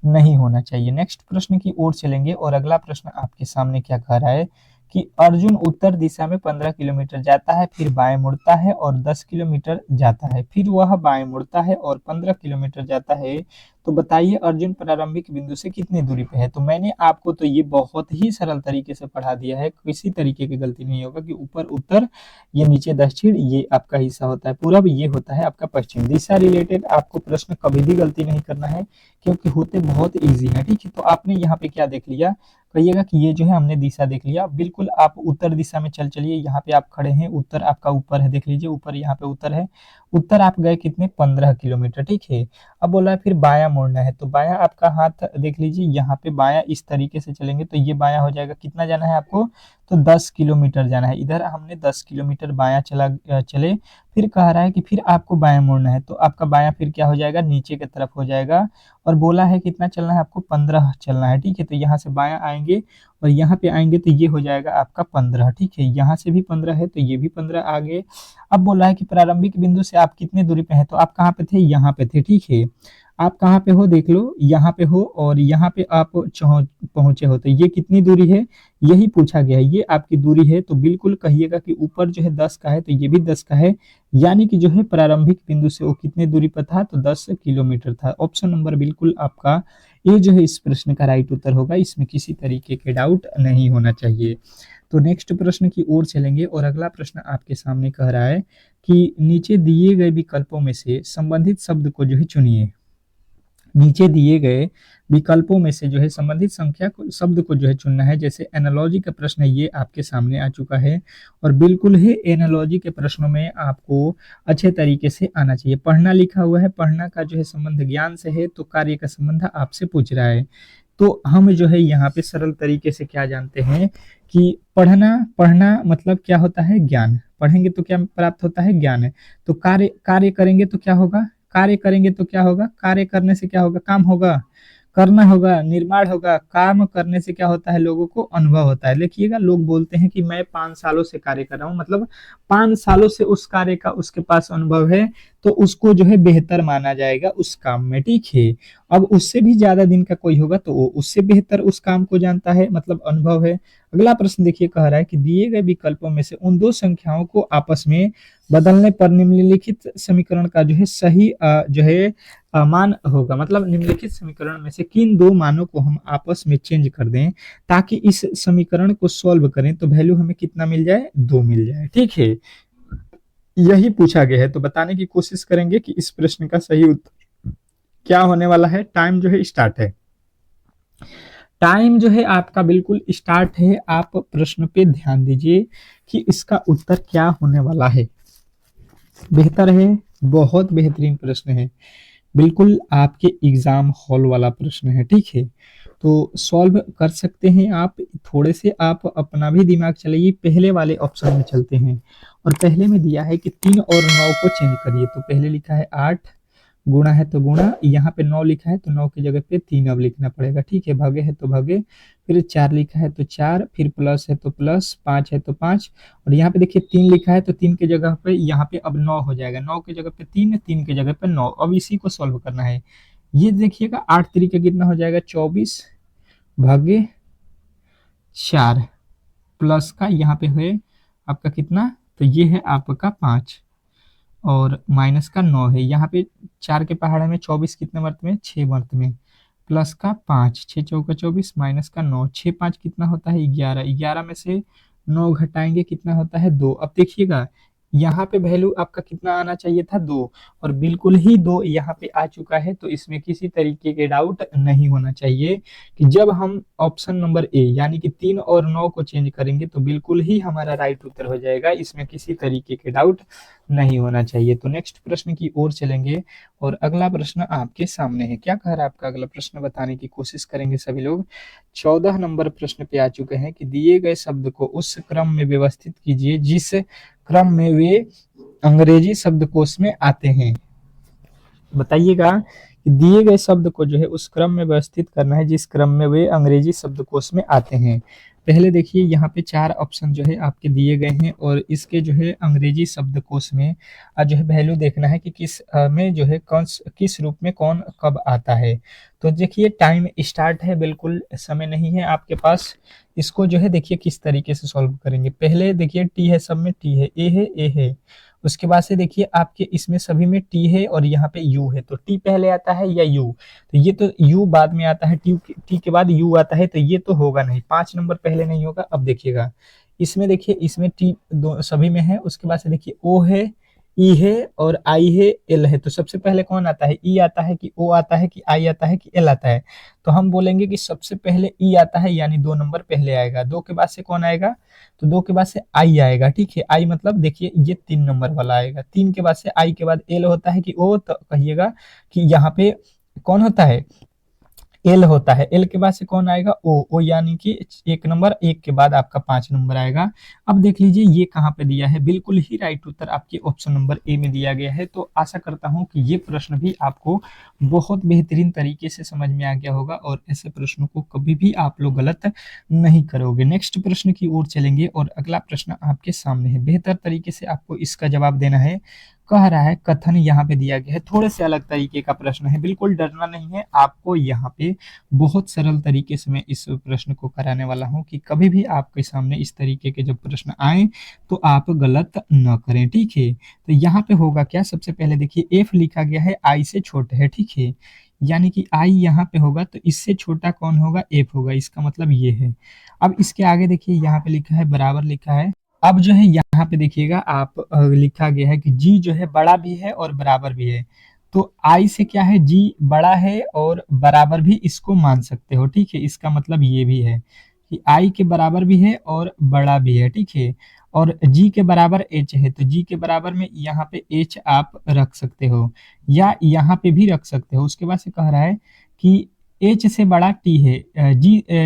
नहीं होना चाहिए। नेक्स्ट प्रश्न की ओर चलेंगे और अगला प्रश्न आपके सामने क्या कह रहा है कि अर्जुन उत्तर दिशा में 15 किलोमीटर जाता है, फिर बाएं मुड़ता है और 10 किलोमीटर जाता है, फिर वह बाएं मुड़ता है और 15 किलोमीटर जाता है, तो बताइए अर्जुन प्रारंभिक बिंदु से कितनी दूरी पे है। तो मैंने आपको तो ये बहुत ही सरल तरीके से पढ़ा दिया है, किसी तरीके की गलती नहीं होगा कि ऊपर उत्तर, ये नीचे दक्षिण, ये आपका हिस्सा होता है पूरब, ये होता है आपका पश्चिम। दिशा रिलेटेड आपको प्रश्न कभी भी गलती नहीं करना है क्योंकि होते बहुत ईजी है, ठीक है। तो आपने यहाँ पे क्या देख लिया, कहिएगा कि ये जो है हमने दिशा देख लिया, बिल्कुल आप उत्तर दिशा में चलिए। यहाँ पे आप खड़े हैं, उत्तर आपका ऊपर है, देख लीजिए ऊपर, यहाँ पे उत्तर है। उत्तर आप गए कितने, 15 किलोमीटर, ठीक है। अब बोला है फिर बायां मोड़ना है, तो बायां आपका हाथ देख लीजिए, यहाँ पे बायां इस तरीके से चलेंगे तो ये बायां हो जाएगा। कितना जाना है आपको, तो 10 किलोमीटर जाना है। इधर हमने 10 किलोमीटर बायां चले। फिर कह रहा है कि फिर आपको बायां मोड़ना है, तो आपका बायां फिर क्या हो जाएगा, नीचे की तरफ हो जाएगा। और बोला है कितना चलना है आपको, 15 चलना है, ठीक है। तो यहाँ से बायां आएंगे और यहाँ पे आएंगे तो ये हो जाएगा आपका 15, ठीक है। यहाँ से भी 15 है तो ये भी 15 आगे। अब बोला है कि प्रारंभिक बिंदु से आप कितने दूरी पे हैं, तो आप कहाँ पे थे, यहाँ पे थे, ठीक है। आप कहाँ पे हो, देख लो, यहाँ पे हो और यहाँ पे आप पहुंचे हो, तो ये कितनी दूरी है, यही पूछा गया है, ये आपकी दूरी है। तो बिल्कुल कहिएगा कि ऊपर जो है 10 का है तो ये भी 10 का है, यानी कि जो है प्रारंभिक बिंदु से वो कितने दूरी पर था, तो 10 किलोमीटर था। ऑप्शन नंबर बिल्कुल आपका ये जो है इस प्रश्न का राइट उत्तर होगा, इसमें किसी तरीके के डाउट नहीं होना चाहिए। तो नेक्स्ट प्रश्न की ओर चलेंगे और अगला प्रश्न आपके सामने कह रहा है कि नीचे दिए गए विकल्पों में से संबंधित शब्द को जो है चुनिए। नीचे दिए गए विकल्पों में से जो है संबंधित संख्या को, शब्द को जो है चुनना है। जैसे एनालॉजी का प्रश्न है, ये आपके सामने आ चुका है और बिल्कुल ही एनालॉजी के प्रश्नों में आपको अच्छे तरीके से आना चाहिए। पढ़ना लिखा हुआ है, पढ़ना का जो है संबंध ज्ञान से है, तो कार्य का संबंध आपसे पूछ रहा है। तो हम जो है यहाँ पे सरल तरीके से क्या जानते हैं कि पढ़ना मतलब क्या होता है, ज्ञान। पढ़ेंगे तो क्या प्राप्त होता है, ज्ञान है। तो कार्य करेंगे तो क्या होगा, कार्य करेंगे तो क्या होगा, कार्य करने से क्या होगा, काम होगा, करना होगा, निर्माण होगा। काम करने से क्या होता है, लोगों को अनुभव होता है। देखिएगा, लोग बोलते हैं कि मैं 5 सालों से कार्य कर रहा हूँ, मतलब 5 सालों से उस कार्य का उसके पास अनुभव है, तो उसको जो है बेहतर माना जाएगा उस काम में, ठीक है। अब उससे भी ज्यादा दिन का कोई होगा तो वो उससे बेहतर उस काम को जानता है, मतलब अनुभव है। अगला प्रश्न देखिए, कह रहा है कि दिए गए विकल्पों में से उन दो संख्याओं को आपस में बदलने पर निम्नलिखित समीकरण का जो है सही जो है मान होगा। मतलब निम्नलिखित समीकरण में से किन दो मानों को हम आपस में चेंज कर दें ताकि इस समीकरण को सॉल्व करें तो वैल्यू हमें कितना मिल जाए, 2 मिल जाए, ठीक है। यही पूछा गया है, तो बताने की कोशिश करेंगे कि इस प्रश्न का सही उत्तर क्या होने वाला है। टाइम जो है स्टार्ट है, टाइम जो है आपका बिल्कुल स्टार्ट है। आप प्रश्न पे ध्यान दीजिए कि इसका उत्तर क्या होने वाला है। बेहतर है, बहुत बेहतरीन प्रश्न है, बिल्कुल आपके एग्जाम हॉल वाला प्रश्न है, ठीक है। तो सॉल्व कर सकते हैं आप, थोड़े से आप अपना भी दिमाग चलाइए। पहले वाले ऑप्शन में चलते हैं और पहले में दिया है कि 3 और 9 को चेंज करिए। तो पहले लिखा है 8, गुणा है तो गुणा, यहाँ पे 9 लिखा है तो 9 की जगह पे 3 अब लिखना पड़ेगा, ठीक है। भागे है तो भागे, फिर 4 लिखा है तो 4, फिर प्लस है तो प्लस, 5 है तो 5, और यहाँ पे देखिए 3 लिखा है तो 3 की जगह पे यहाँ पे अब 9 हो जाएगा। 9 की जगह पे 3, 3 की जगह पे 9। अब इसी को सॉल्व करना है। ये देखिएगा 8 तरीके कितना हो जाएगा, 24 भागे 4, प्लस का यहाँ पे है आपका कितना, तो ये है आपका 5 और माइनस का 9 है। यहाँ पे 4 के पहाड़े में 24 कितने वर्त में, 6 वर्त में, प्लस का 5, 6 चौका 24 माइनस का 9, 6 5 कितना होता है, 11। 11 में से 9 घटाएंगे कितना होता है, 2। अब देखिएगा यहाँ पे वैल्यू आपका कितना आना चाहिए था, 2, और बिल्कुल ही 2 यहाँ पे आ चुका है। तो इसमें किसी तरीके के डाउट नहीं होना चाहिए कि जब हम ऑप्शन नंबर ए यानी कि 3 और 9 को चेंज करेंगे तो बिल्कुल ही हमारा राइट उत्तर हो जाएगा। इसमें किसी तरीके के डाउट नहीं होना चाहिए। तो नेक्स्ट प्रश्न की ओर चलेंगे और अगला प्रश्न आपके सामने है। क्या कह रहा है आपका अगला प्रश्न, बताने की कोशिश करेंगे सभी लोग। 14 नंबर प्रश्न पे आ चुके हैं कि दिए गए शब्द को उस क्रम में व्यवस्थित कीजिए जिस क्रम में वे अंग्रेजी शब्दकोश में आते हैं। बताइएगा कि दिए गए शब्द को जो है उस क्रम में व्यवस्थित करना है जिस क्रम में वे अंग्रेजी शब्दकोश में आते हैं। पहले देखिए यहाँ पे 4 ऑप्शन जो है आपके दिए गए हैं और इसके जो है अंग्रेजी शब्दकोश में जो है वैल्यू देखना है कि किस में जो है किस रूप में कौन कब आता है। तो देखिए टाइम स्टार्ट है, बिल्कुल समय नहीं है आपके पास। इसको जो है देखिए किस तरीके से सॉल्व करेंगे। पहले देखिए टी है, सब में टी है, ए है, ए है, उसके बाद से देखिए आपके इसमें सभी में टी है और यहाँ पे यू है, तो टी पहले आता है या यू, तो ये तो यू बाद में आता है, टी के बाद यू आता है, तो ये तो होगा नहीं, 5 नंबर पहले नहीं होगा। अब देखिएगा इसमें, देखिए इसमें टी दो सभी में है, उसके बाद से देखिए ओ है, ई है और आई है, एल है, तो सबसे पहले कौन आता है, ई आता है कि ओ आता है कि आई आता है कि एल आता है, तो हम बोलेंगे कि सबसे पहले ई आता है, यानी 2 नंबर पहले आएगा। 2 के बाद से कौन आएगा, तो 2 के बाद से आई आएगा, ठीक है, आई मतलब देखिए ये 3 नंबर वाला आएगा। 3 के बाद से आई के बाद एल होता है कि ओ, तो कहिएगा कि यहाँ पे कौन होता है, एल होता है। एल के बाद से कौन आएगा, ओ यानी कि 1 नंबर, 1 के बाद आपका 5 नंबर आएगा। अब देख लीजिए ये कहाँ पे दिया है, बिल्कुल ही राइट उत्तर आपके ऑप्शन नंबर ए में दिया गया है। तो आशा करता हूँ कि ये प्रश्न भी आपको बहुत बेहतरीन तरीके से समझ में आ गया होगा और ऐसे प्रश्नों को कभी भी आप लोग गलत नहीं करोगे। नेक्स्ट प्रश्न की ओर चलेंगे और अगला प्रश्न आपके सामने है, बेहतर तरीके से आपको इसका जवाब देना है। कह रहा है, कथन यहाँ पे दिया गया है, थोड़े से अलग तरीके का प्रश्न है, बिल्कुल डरना नहीं है आपको। यहाँ पे बहुत सरल तरीके से मैं इस प्रश्न को कराने वाला हूँ कि कभी भी आपके सामने इस तरीके के जब प्रश्न आए तो आप गलत न करें, ठीक है। तो यहाँ पे होगा क्या, सबसे पहले देखिए एफ लिखा गया है, आई से छोटा है, ठीक है, यानी कि आई यहाँ पे होगा तो इससे छोटा कौन होगा, एफ होगा, इसका मतलब ये है। अब इसके आगे देखिए यहाँ पे लिखा है बराबर लिखा है। अब जो है यहाँ पे देखिएगा आप लिखा गया है कि जी जो है बड़ा भी है और बराबर भी है, तो आई से क्या है, जी बड़ा है और बराबर भी इसको मान सकते हो, ठीक है, इसका मतलब ये भी है कि आई के बराबर भी है और बड़ा भी है, ठीक है। और जी के बराबर एच है, तो जी के बराबर में यहाँ पे एच आप रख सकते हो या यहाँ पे भी रख सकते हो। उसके बाद से कह रहा है कि एच से बड़ा टी है,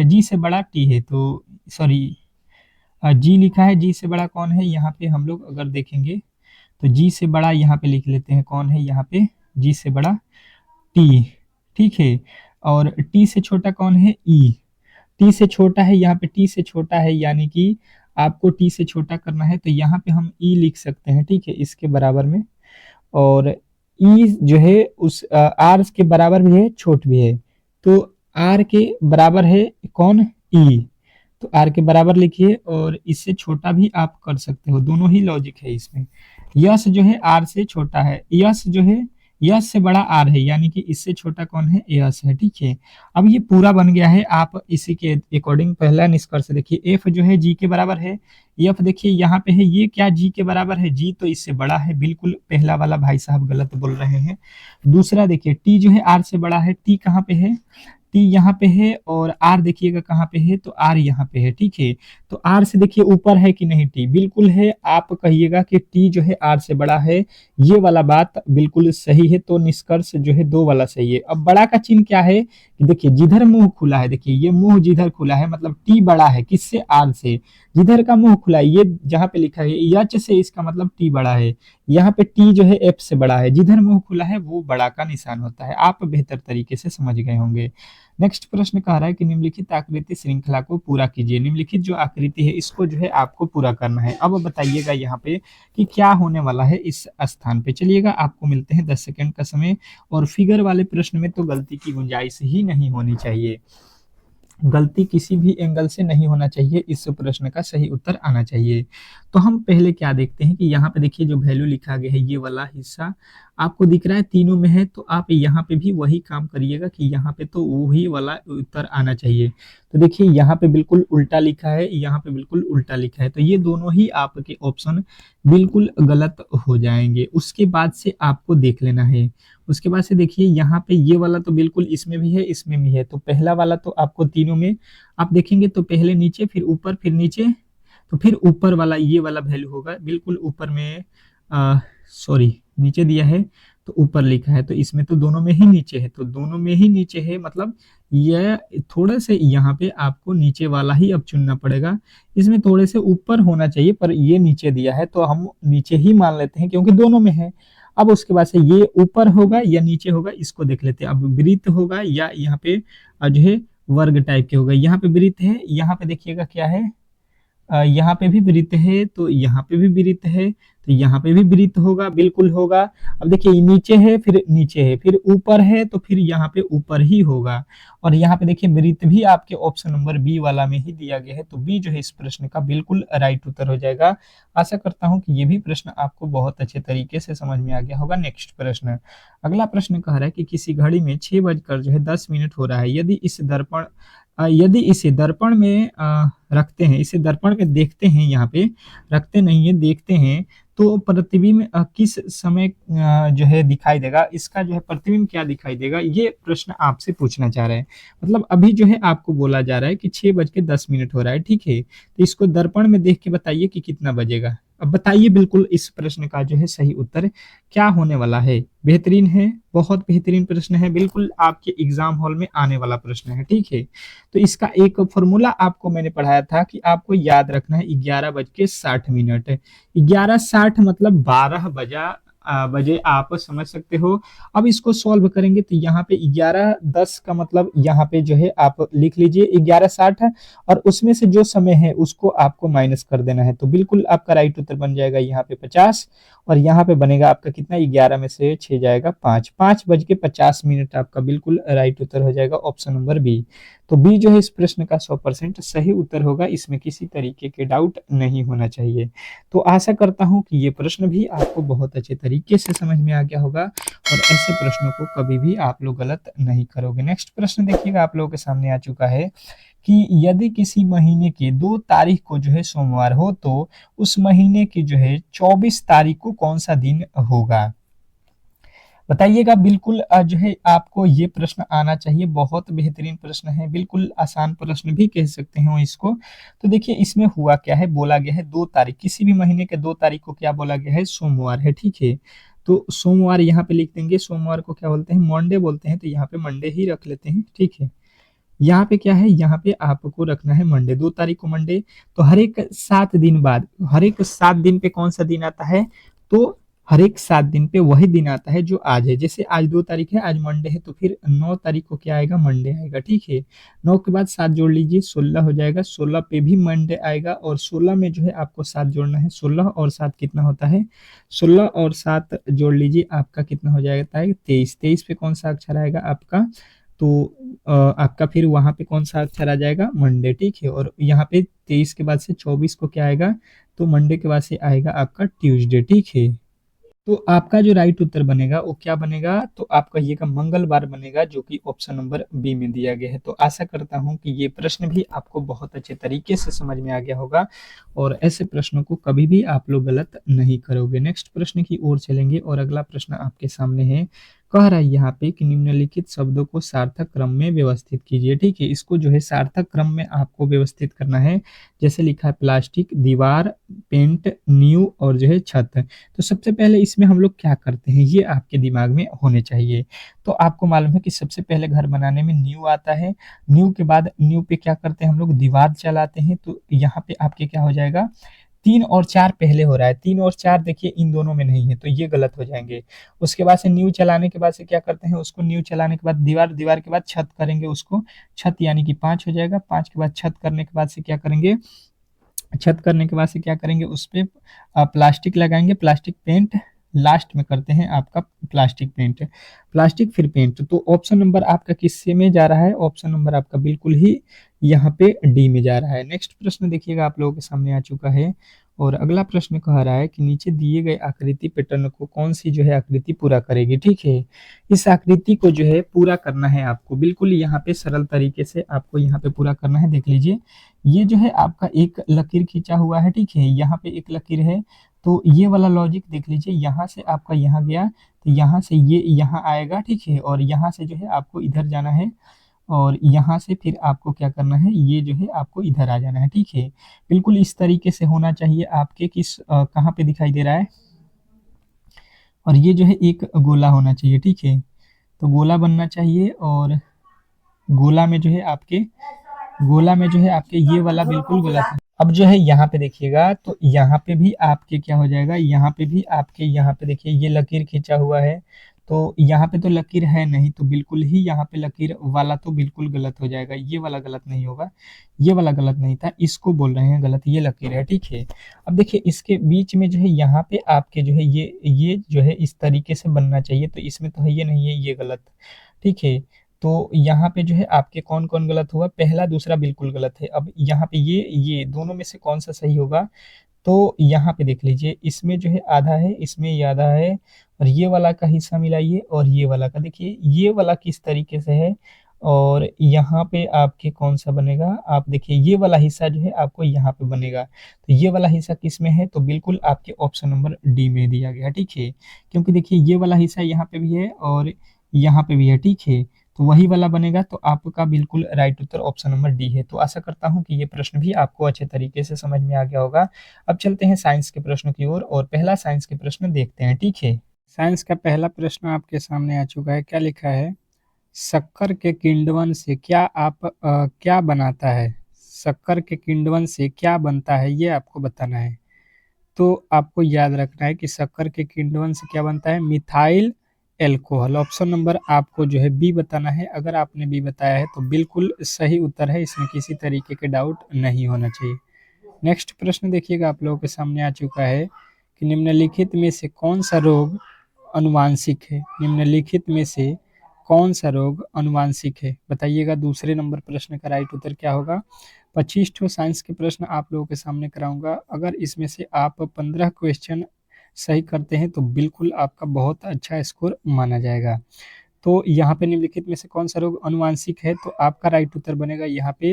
जी से बड़ा टी है, तो सॉरी जी लिखा है, जी से बड़ा कौन है, यहाँ पे हम लोग अगर देखेंगे तो जी से बड़ा यहाँ पे लिख लेते हैं, कौन है यहाँ पे, जी से बड़ा टी, ठीक है। और टी से छोटा कौन है, ई, टी से छोटा है, यहाँ पे टी से छोटा है, यानी कि आपको टी से छोटा करना है, तो यहाँ पे हम ई लिख सकते हैं, ठीक है, इसके बराबर में। और ई जो है उस आर के बराबर भी है, छोट भी है, तो आर के बराबर है कौन, ई, तो आर के बराबर लिखिए और इससे छोटा भी आप कर सकते हो, दोनों ही लॉजिक है इसमें। यस जो है आर से छोटा है, यस जो है यस से बड़ा आर है, यानी कि इससे छोटा कौन है, यस है, ठीक है। अब ये पूरा बन गया है, आप इसी के अकॉर्डिंग पहला निष्कर्ष देखिए, एफ जो है जी के बराबर है, एफ देखिए यहाँ पे है, ये क्या जी के बराबर है, जी तो इससे बड़ा है, बिल्कुल पहला वाला भाई साहब गलत बोल रहे हैं। दूसरा देखिए टी जो है आर से बड़ा है, टी कहाँ पे है, टी यहाँ पे है, और आर देखिएगा कहाँ पे है, तो आर यहाँ पे है, ठीक है। तो आर से देखिए ऊपर है कि नहीं, टी बिल्कुल है, आप कहिएगा कि टी जो है आर से बड़ा है, ये वाला बात बिल्कुल सही है, तो निष्कर्ष जो है 2 वाला सही है। अब बड़ा का चिन्ह क्या है कि देखिए जिधर मुंह खुला है, देखिए ये मुंह जिधर खुला है मतलब टी बड़ा है, किससे, आर से, जिधर का मुंह खुला है, ये जहाँ पे लिखा है यच से, इसका मतलब टी बड़ा है, यहाँ पे टी जो है एफ से बड़ा है, जिधर मुंह खुला है वो बड़ा का निशान होता है। आप बेहतर तरीके से समझ गए होंगे। नेक्स्ट प्रश्न कह रहा है कि निम्नलिखित आकृति श्रृंखला को पूरा कीजिए। निम्नलिखित जो आकृति है इसको जो है आपको पूरा करना है। अब बताइएगा यहाँ पे कि क्या होने वाला है इस स्थान पे। चलिएगा आपको मिलते हैं 10 सेकंड का समय, और फिगर वाले प्रश्न में तो गलती की गुंजाइश ही नहीं होनी चाहिए, गलती किसी भी एंगल से नहीं होना चाहिए, इस प्रश्न का सही उत्तर आना चाहिए। तो हम पहले क्या देखते हैं कि यहाँ पे देखिए जो वैल्यू लिखा गया है, ये वाला हिस्सा आपको दिख रहा है तीनों में है, तो आप यहाँ पे भी वही काम करिएगा कि यहाँ पे तो वही वाला उत्तर आना चाहिए। तो देखिए यहाँ पे बिल्कुल उल्टा लिखा है, यहाँ पे बिल्कुल उल्टा लिखा है, तो ये दोनों ही आपके ऑप्शन बिल्कुल गलत हो जाएंगे। उसके बाद से आपको देख लेना है, उसके बाद से देखिए यहाँ पे ये वाला तो बिल्कुल इसमें भी है, इसमें भी है, तो पहला वाला तो आपको तीनों में आप देखेंगे तो पहले नीचे फिर ऊपर फिर नीचे, तो फिर ऊपर वाला ये वाला वैल्यू होगा, बिल्कुल ऊपर में सॉरी नीचे दिया है तो ऊपर लिखा है, तो इसमें तो दोनों में ही नीचे है, तो दोनों में ही नीचे है, मतलब ये थोड़े से यहाँ पे आपको नीचे वाला ही अब चुनना पड़ेगा, इसमें थोड़े से ऊपर होना चाहिए पर ये नीचे दिया है तो हम नीचे ही मान लेते हैं क्योंकि दोनों में है। अब उसके बाद से ये ऊपर होगा या नीचे होगा इसको देख लेते हैं। अब वृत्त होगा या यहाँ पे जो है वर्ग टाइप के होगा, यहाँ पे वृत्त है, यहाँ पे देखिएगा क्या है, यहाँ पे भी वृत्त है तो यहाँ पे भी वृत्त है, तो यहाँ पे भी वृत्त होगा, बिल्कुल होगा। अब देखिए ये नीचे है, फिर नीचे है, फिर ऊपर है, तो फिर यहाँ पे ऊपर ही होगा। और यहाँ पे देखिए वृत्त भी आपके ऑप्शन नंबर बी वाला में ही दिया गया है, तो बी जो है इस प्रश्न का बिल्कुल राइट उत्तर हो जाएगा। आशा करता हूँ कि ये भी प्रश्न आपको बहुत अच्छे तरीके से समझ में आ गया होगा। नेक्स्ट प्रश्न, अगला प्रश्न कह रहा है कि किसी घड़ी में 6 बजकर जो है 10 मिनट हो रहा है, यदि इसे दर्पण में रखते हैं, इसे दर्पण में देखते हैं, यहाँ पे रखते नहीं है, देखते हैं, तो प्रतिबिंब किस समय जो है दिखाई देगा, इसका जो है प्रतिबिंब क्या दिखाई देगा, ये प्रश्न आपसे पूछना चाह रहे हैं। मतलब अभी जो है आपको बोला जा रहा है कि 6 बज के 10 मिनट हो रहा है, ठीक है, तो इसको दर्पण में देख के बताइए कि कितना बजेगा। अब बताइए बिल्कुल इस प्रश्न का जो है सही उत्तर क्या होने वाला है। बेहतरीन है, बहुत बेहतरीन प्रश्न है, बिल्कुल आपके एग्जाम हॉल में आने वाला प्रश्न है, ठीक है। तो इसका एक फॉर्मूला आपको मैंने पढ़ाया था कि आपको याद रखना है 11 बज के 60 मिनट। 11:60 मतलब 12 बजे आप समझ सकते हो। अब इसको सॉल्व करेंगे तो यहाँ पे 11:10 का मतलब यहाँ पे जो है आप लिख लीजिए 11:60 है, और उसमें से जो समय है उसको आपको माइनस कर देना है, तो बिल्कुल आपका राइट उत्तर बन जाएगा यहाँ पे 50। और यहाँ पे बनेगा आपका कितना, 11 में से 6 जाएगा 5, 5 बज के 50 मिनट आपका बिल्कुल राइट उत्तर हो जाएगा, ऑप्शन नंबर बी। तो बी जो है इस प्रश्न का 100% सही उत्तर होगा, इसमें किसी तरीके के डाउट नहीं होना चाहिए। तो आशा करता हूं कि ये प्रश्न भी आपको बहुत अच्छे तरीके से समझ में आ गया होगा, और ऐसे प्रश्नों को कभी भी आप लोग गलत नहीं करोगे। नेक्स्ट प्रश्न देखिएगा आप लोगों के सामने आ चुका है कि यदि किसी महीने के 2 तारीख को जो है सोमवार हो, तो उस महीने की जो है 24 तारीख को कौन सा दिन होगा। बताइएगा, बिल्कुल जो है आपको ये प्रश्न आना चाहिए, बहुत बेहतरीन प्रश्न है, बिल्कुल आसान प्रश्न भी कह सकते हैं इसको। तो देखिए इसमें हुआ क्या है, बोला गया है 2 तारीख, किसी भी महीने के 2 तारीख को क्या बोला गया है, सोमवार है, ठीक है। तो सोमवार यहाँ पे लिख देंगे, सोमवार को क्या बोलते हैं, मंडे बोलते हैं, तो यहाँ पे मंडे ही रख लेते हैं, ठीक है। यहाँ पे क्या है, यहाँ पे आपको रखना है मंडे, 2 तारीख को मंडे। तो हर एक 7 दिन बाद, हर एक 7 दिन पे कौन सा दिन आता है, तो हर एक 7 दिन पे वही दिन आता है जो आज है। जैसे आज 2 तारीख है, आज मंडे है, तो फिर 9 तारीख को क्या आएगा, मंडे आएगा, ठीक है। 9 के बाद 7 जोड़ लीजिए, 16 हो जाएगा, 16 पे भी मंडे आएगा, और 16 में जो है आपको 7 जोड़ना है, 16 और 7 कितना होता है, 16 और 7 जोड़ लीजिए, आपका कितना हो जाएगा, 23। 23 पे कौन सा अक्षर आएगा आपका, तो आपका फिर वहां पे कौन सा अक्षर आ जाएगा, मंडे, ठीक है। और यहाँ पे 23 के बाद से 24 को क्या आएगा, तो मंडे के बाद से आएगा आपका ट्यूसडे, ठीक है। तो आपका जो राइट उत्तर बनेगा वो क्या बनेगा, तो आप कहिएगा मंगलवार बनेगा, जो कि ऑप्शन नंबर बी में दिया गया है। तो आशा करता हूं कि ये प्रश्न भी आपको बहुत अच्छे तरीके से समझ में आ गया होगा, और ऐसे प्रश्नों को कभी भी आप लोग गलत नहीं करोगे। नेक्स्ट प्रश्न की ओर चलेंगे, और अगला प्रश्न आपके सामने है, कह रहा है यहाँ पे कि निम्नलिखित शब्दों को सार्थक क्रम में व्यवस्थित कीजिए, ठीक है। इसको जो है सार्थक क्रम में आपको व्यवस्थित करना है। जैसे लिखा है प्लास्टिक, दीवार, पेंट, न्यू और जो है छत। तो सबसे पहले इसमें हम लोग क्या करते हैं, ये आपके दिमाग में होने चाहिए। तो आपको मालूम है कि सबसे पहले घर बनाने में न्यू आता है, न्यू के बाद न्यू पे क्या करते हैं हम लोग, दीवार चलाते हैं। तो यहाँ पे आपके क्या हो जाएगा, 3 और 4 पहले हो रहा है, 3 और 4 देखिए इन दोनों में नहीं है, तो ये गलत हो जाएंगे। उसके बाद से न्यू चलाने के बाद से क्या करते हैं, उसको न्यू चलाने के बाद दीवार, दीवार के बाद छत करेंगे उसको, छत यानी कि 5 हो जाएगा। 5 के बाद छत करने के बाद से क्या करेंगे, छत करने के बाद से क्या करेंगे, उस पे प्लास्टिक लगाएंगे, प्लास्टिक पेंट लास्ट में करते हैं आपका, प्लास्टिक पेंट, प्लास्टिक फिर पेंट। तो ऑप्शन नंबर आपका किससे में जा रहा है, ऑप्शन नंबर आपका बिल्कुल ही यहाँ पे डी में जा रहा है। नेक्स्ट प्रश्न देखिएगा आप लोगों के सामने आ चुका है, और अगला प्रश्न कह रहा है कि नीचे दिए गए आकृति पैटर्न को कौन सी जो है आकृति पूरा करेगी, ठीक है। इस आकृति को जो है पूरा करना है आपको, बिल्कुल यहाँ पे सरल तरीके से आपको यहाँ पे पूरा करना है। देख लीजिए, ये जो है आपका एक लकीर खींचा हुआ है, ठीक है, यहाँ पे एक लकीर है। तो ये वाला लॉजिक देख लीजिए, यहाँ से आपका यहाँ गया, तो यहाँ से ये यहाँ आएगा, ठीक है, और यहाँ से जो है आपको इधर जाना है, और यहाँ से फिर आपको क्या करना है, ये जो है आपको इधर आ जाना है, ठीक है। बिल्कुल इस तरीके से होना चाहिए आपके, किस कहाँ पे दिखाई दे रहा है, और ये जो है एक गोला होना चाहिए, ठीक है। तो गोला बनना चाहिए, और गोला में जो है आपके, गोला में जो है आपके ये वाला बिल्कुल गलत है। अब जो है यहाँ पे देखिएगा, तो यहाँ पे भी आपके क्या हो जाएगा, यहाँ पे भी आपके, यहाँ पे देखिए ये लकीर खींचा हुआ है, तो यहाँ पे तो लकीर है नहीं, तो बिल्कुल ही यहाँ पे लकीर वाला तो बिल्कुल गलत हो जाएगा, ये वाला गलत नहीं होगा, ये वाला गलत नहीं था, इसको बोल रहे हैं गलत, ये लकीर है, ठीक है। अब देखिए इसके बीच में जो है यहाँ पे आपके जो है ये जो है इस तरीके से बनना चाहिए, तो इसमें तो है ये नहीं है, ये गलत, ठीक है। तो यहाँ पे जो है आपके कौन कौन गलत हुआ, पहला दूसरा बिल्कुल गलत है। अब यहाँ पे ये दोनों में से कौन सा सही होगा, तो यहाँ पे देख लीजिए, इसमें जो है आधा है, इसमें ये आधा है, और ये वाला का हिस्सा मिलाइए और ये वाला का, देखिए ये वाला किस तरीके से है, और यहाँ पे आपके कौन सा बनेगा, आप देखिए ये वाला हिस्सा जो है आपको यहाँ पे बनेगा, तो ये वाला हिस्सा किस में है, तो बिल्कुल आपके ऑप्शन नंबर डी में दिया गया, ठीक है। क्योंकि देखिए ये वाला हिस्सा यहाँ पे भी है और यहाँ पे भी है, ठीक है, तो वही वाला बनेगा, तो आपका बिल्कुल राइट उत्तर ऑप्शन नंबर डी है। तो आशा करता हूँ कि ये प्रश्न भी आपको अच्छे तरीके से समझ में आ गया होगा। अब चलते हैं साइंस के प्रश्न की ओर और पहला साइंस के प्रश्न देखते हैं, ठीक है। साइंस का पहला प्रश्न आपके सामने आ चुका है, क्या लिखा है, शक्कर के किण्वन से क्या बनाता है, शक्कर के किण्वन से क्या बनता है, ये आपको बताना है। तो आपको याद रखना है कि शक्कर के किण्वन से क्या बनता है, मिथाइल एल्कोहल। ऑप्शन नंबर आपको जो है बी बताना है। अगर आपने बी बताया है तो बिल्कुल सही उत्तर है, इसमें किसी तरीके के डाउट नहीं होना चाहिए। नेक्स्ट प्रश्न देखिएगा, आप लोगों के सामने आ चुका है कि निम्नलिखित में से कौन सा रोग अनुवांशिक है, निम्नलिखित में से कौन सा रोग अनुवांशिक है, बताइएगा। दूसरे नंबर प्रश्न का राइट उत्तर क्या होगा। 25 ठो साइंस के प्रश्न आप लोगों के सामने कराऊंगा, अगर इसमें से आप 15 क्वेश्चन सही करते हैं तो बिल्कुल आपका बहुत अच्छा स्कोर माना जाएगा। तो यहाँ पे निम्नलिखित में से कौन सा रोग अनुवांशिक है, तो आपका राइट उत्तर बनेगा यहाँ पे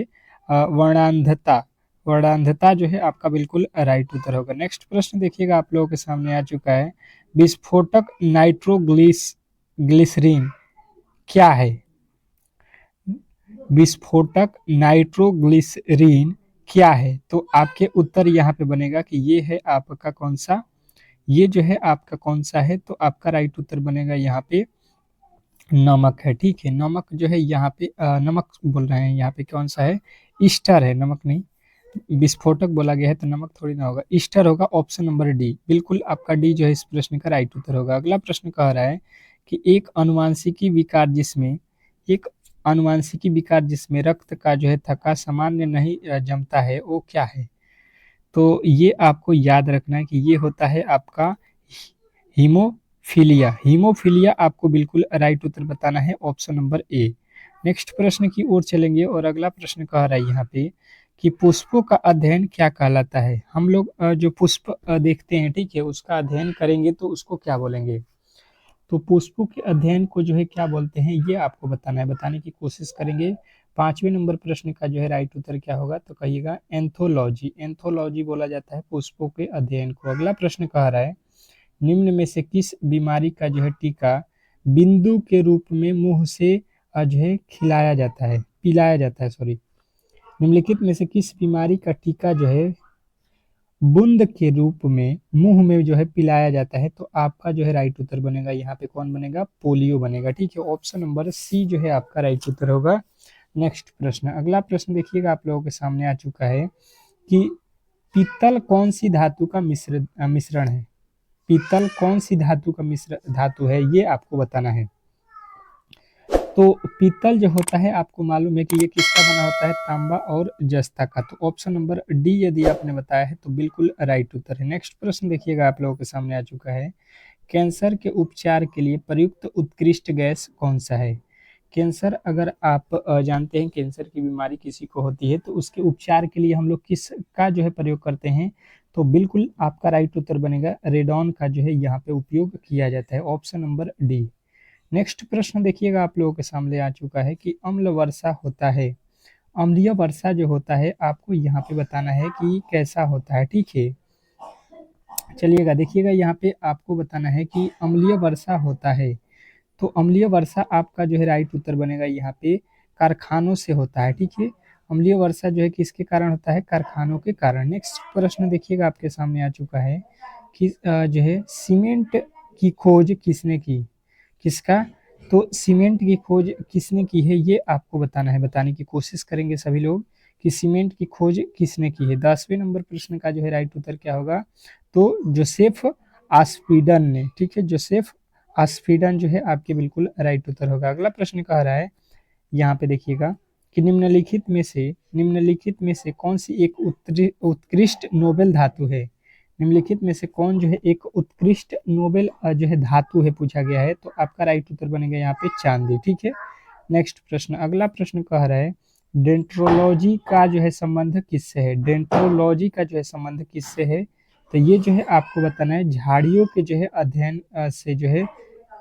वर्णांधता। वर्णांधता जो है आपका बिल्कुल राइट उत्तर होगा। नेक्स्ट प्रश्न देखिएगा, आप लोगों के सामने आ चुका है, विस्फोटक ग्लिसरीन क्या है, विस्फोटक नाइट्रोग्लिसरीन क्या है, तो आपके उत्तर यहाँ पे बनेगा कि ये है आपका कौन सा, ये जो है आपका कौन सा है, तो आपका राइट उत्तर बनेगा यहाँ पे नमक है, ठीक है। नमक जो है यहाँ पे नमक बोल रहे हैं, यहाँ पे कौन सा है, ईस्टर है, नमक नहीं, विस्फोटक बोला गया है तो नमक थोड़ी ना होगा, ईस्टर होगा। ऑप्शन नंबर डी, बिल्कुल आपका डी जो है इस प्रश्न का राइट उत्तर होगा। अगला प्रश्न कह रहा है कि एक अनुवांशिकी विकार जिसमें रक्त का जो है थक्का सामान्य नहीं जमता है, वो क्या है, तो ये आपको याद रखना है कि ये होता है आपका हीमोफीलिया। हीमोफीलिया आपको बिल्कुल राइट उत्तर बताना है, ऑप्शन नंबर ए। नेक्स्ट प्रश्न की ओर चलेंगे और अगला प्रश्न कह रहा है यहाँ पे कि पुष्पों का अध्ययन क्या कहलाता है। हम लोग जो पुष्प देखते हैं, ठीक है, उसका अध्ययन करेंगे तो उसको क्या बोलेंगे, तो पुष्पों के अध्ययन को जो है क्या बोलते हैं, ये आपको बताना है, बताने की कोशिश करेंगे। 5वें नंबर प्रश्न का जो है राइट उत्तर क्या होगा, तो कहिएगा एंथोलॉजी। एंथोलॉजी बोला जाता है पुष्पों के अध्ययन को। अगला प्रश्न कह रहा है, निम्न में से किस बीमारी का जो है टीका बिंदु के रूप में मुंह से जो है खिलाया जाता है, पिलाया जाता है, सॉरी, निम्नलिखित में से किस बीमारी का टीका जो है बूंद के रूप में मुंह में जो है पिलाया जाता है, तो आपका जो है राइट उत्तर बनेगा यहाँ पे कौन बनेगा, पोलियो बनेगा, ठीक है। ऑप्शन नंबर सी जो है आपका राइट उत्तर होगा। नेक्स्ट प्रश्न, अगला प्रश्न देखिएगा, आप लोगों के सामने आ चुका है कि पीतल कौन सी धातु का मिश्रण है, पीतल कौन सी धातु का धातु है, ये आपको बताना है। तो पीतल जो होता है आपको मालूम है कि ये किसका बना होता है, तांबा और जस्ता का, तो ऑप्शन नंबर डी यदि आपने बताया है तो बिल्कुल राइट उत्तर है। नेक्स्ट प्रश्न देखिएगा, आप लोगों के सामने आ चुका है, कैंसर के उपचार के लिए प्रयुक्त उत्कृष्ट गैस कौन सा है। कैंसर अगर आप जानते हैं, कैंसर की बीमारी किसी को होती है तो उसके उपचार के लिए हम लोग किसका जो है प्रयोग करते हैं, तो बिल्कुल आपका राइट उत्तर बनेगा रेडॉन का जो है यहाँ पे उपयोग किया जाता है, ऑप्शन नंबर डी। नेक्स्ट प्रश्न देखिएगा, आप लोगों के सामने आ चुका है कि अम्ल वर्षा होता है, अम्लीय वर्षा जो होता है आपको यहाँ पे बताना है कि कैसा होता है, ठीक है। चलिएगा देखिएगा, यहाँ पे आपको बताना है कि अम्लीय वर्षा होता है, तो अम्लीय वर्षा आपका जो है राइट उत्तर बनेगा यहाँ पे कारखानों से होता है, ठीक है। अम्लीय वर्षा जो है किसके कारण होता है, कारखानों के कारण। नेक्स्ट प्रश्न देखिएगा, आपके सामने आ चुका है कि जो है सीमेंट की खोज किसने की, किसका, तो सीमेंट की खोज किसने की है, ये आपको बताना है, बताने की कोशिश करेंगे सभी लोग कि सीमेंट की खोज किसने की है। 10वें नंबर प्रश्न का जो है राइट उत्तर क्या होगा, तो जोसेफ आस्पिडन ने, ठीक है, जोसेफ आस्फीडन जो है आपके बिल्कुल राइट उत्तर होगा। अगला प्रश्न कह रहा है, यहाँ पे देखिएगा कि निम्नलिखित में से कौन सी एक उत्कृष्ट नोबेल धातु है। निम्नलिखित में से कौन जो है एक उत्कृष्ट नोबेल जो है धातु है पूछा गया है, तो आपका राइट उत्तर बनेगा यहाँ पे चांदी। ठीक है, नेक्स्ट प्रश्न, अगला प्रश्न कह रहा है डेंट्रोलॉजी का जो है संबंध किससे है। डेंट्रोलॉजी का जो है संबंध किससे है, तो ये जो है आपको बताना है झाड़ियों के जो है अध्ययन से जो है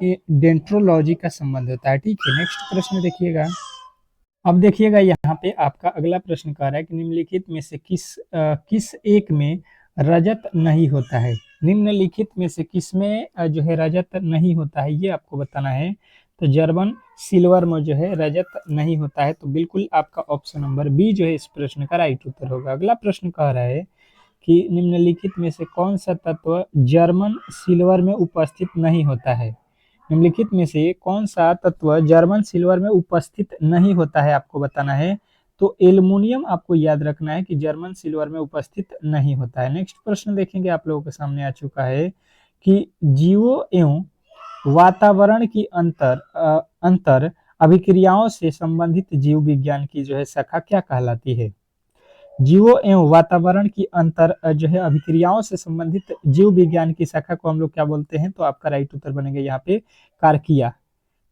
ये डेंट्रोलॉजी का संबंध होता है। ठीक है, नेक्स्ट प्रश्न देखिएगा। अब देखिएगा यहाँ पे आपका अगला प्रश्न कह रहा है कि निम्नलिखित में से किस एक में रजत नहीं होता है। निम्नलिखित में से किस में जो है रजत नहीं होता है, ये आपको बताना है। तो जर्मन सिल्वर में जो है रजत नहीं होता है, तो बिल्कुल आपका ऑप्शन नंबर बी जो है इस प्रश्न का राइट उत्तर होगा। अगला प्रश्न कह रहा है कि निम्नलिखित में से कौन सा तत्व जर्मन सिल्वर में उपस्थित नहीं होता है। निम्नलिखित में से कौन सा तत्व जर्मन सिल्वर में उपस्थित नहीं होता है, आपको बताना है। तो एल्युमिनियम आपको याद रखना है कि जर्मन सिल्वर में उपस्थित नहीं होता है। नेक्स्ट प्रश्न देखेंगे, आप लोगों के सामने आ चुका है कि जीवों एवं वातावरण की अंतर अभिक्रियाओं से संबंधित जीव विज्ञान की जो है शाखा क्या कहलाती है। जीवों एवं वातावरण की अंतर जो है अभिक्रियाओं से संबंधित जीव विज्ञान की शाखा को हम लोग क्या बोलते हैं, तो आपका राइट उत्तर बनेगा यहाँ पे कार्किया।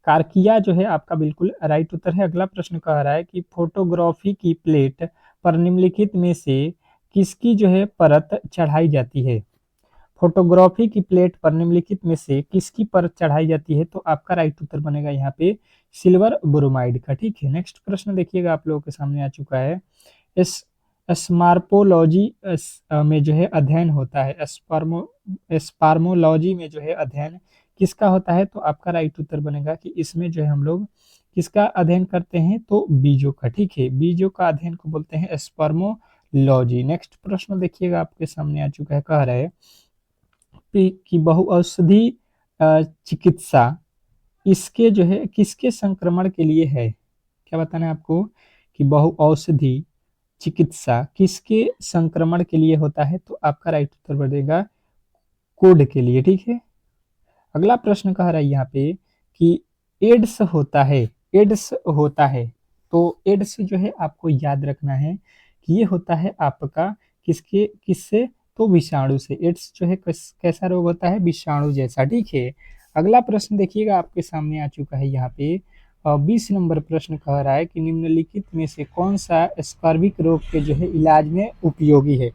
कार्किया जो है आपका बिल्कुल राइट उत्तर है। अगला प्रश्न कह रहा है कि फोटोग्राफी की प्लेट पर निम्नलिखित में से किसकी जो है परत चढ़ाई जाती है। फोटोग्राफी की प्लेट पर निम्नलिखित में से किसकी परत चढ़ाई जाती है, तो आपका राइट उत्तर बनेगा यहाँ पे सिल्वर ब्रोमाइड का। ठीक है, नेक्स्ट प्रश्न देखिएगा, आप लोगों के सामने आ चुका है। इस स्मार्पोलॉजी में जो है अध्ययन होता है, स्पार्मोलॉजी में जो है अध्ययन किसका होता है, तो आपका राइट उत्तर बनेगा कि इसमें जो है हम लोग किसका अध्ययन करते हैं, तो बीजों का। ठीक है, बीजों का अध्ययन को बोलते हैं स्पर्मोलॉजी। नेक्स्ट प्रश्न देखिएगा, आपके सामने आ चुका है, कह रहा है कि बहुऔषधि चिकित्सा इसके जो है किसके संक्रमण के लिए है। क्या बताना है आपको कि बहुऔषधि चिकित्सा किसके संक्रमण के लिए होता है, तो आपका राइट उत्तर बनेगा कोड के लिए। ठीक है, अगला प्रश्न कह रहा है यहाँ पे कि एड्स होता है, तो एड्स जो है आपको याद रखना है कि ये होता है आपका किससे, तो विषाणु से। एड्स जो है कैसा रोग होता है, विषाणु जैसा। ठीक है, अगला प्रश्न देखिएगा, आपके सामने आ चुका है यहाँ पे 20 नंबर प्रश्न कह रहा है कि निम्नलिखित में से कौन सा स्कर्विक रोग के जो है इलाज में उपयोगी है।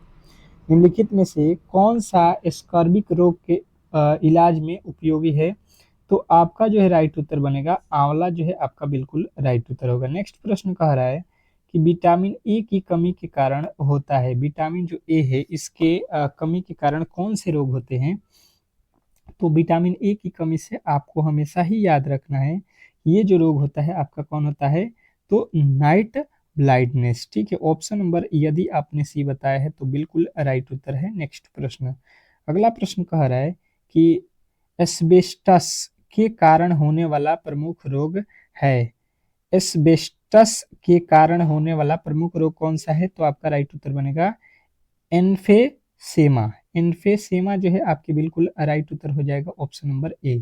निम्नलिखित में से कौन सा स्कर्विक रोग के इलाज में उपयोगी है, तो आपका जो है राइट उत्तर बनेगा आंवला जो है आपका बिल्कुल राइट उत्तर होगा। नेक्स्ट प्रश्न कह रहा है कि विटामिन ए की कमी के कारण होता है, विटामिन जो ए है इसके कमी के कारण कौन से रोग होते हैं, तो विटामिन ए की कमी से आपको हमेशा ही याद रखना है ये जो रोग होता है आपका कौन होता है, तो नाइट ब्लाइंडनेस। ठीक है, ऑप्शन नंबर यदि आपने सी बताया है तो बिल्कुल राइट उत्तर है। नेक्स्ट प्रश्न, अगला प्रश्न कह रहा है कि एस्बेस्टस के कारण होने वाला प्रमुख रोग है। एस्बेस्टस के कारण होने वाला प्रमुख रोग कौन सा है, तो आपका राइट उत्तर बनेगा एम्फेसेमा। एम्फेसेमा जो है आपके बिल्कुल राइट उत्तर हो जाएगा ऑप्शन नंबर ए।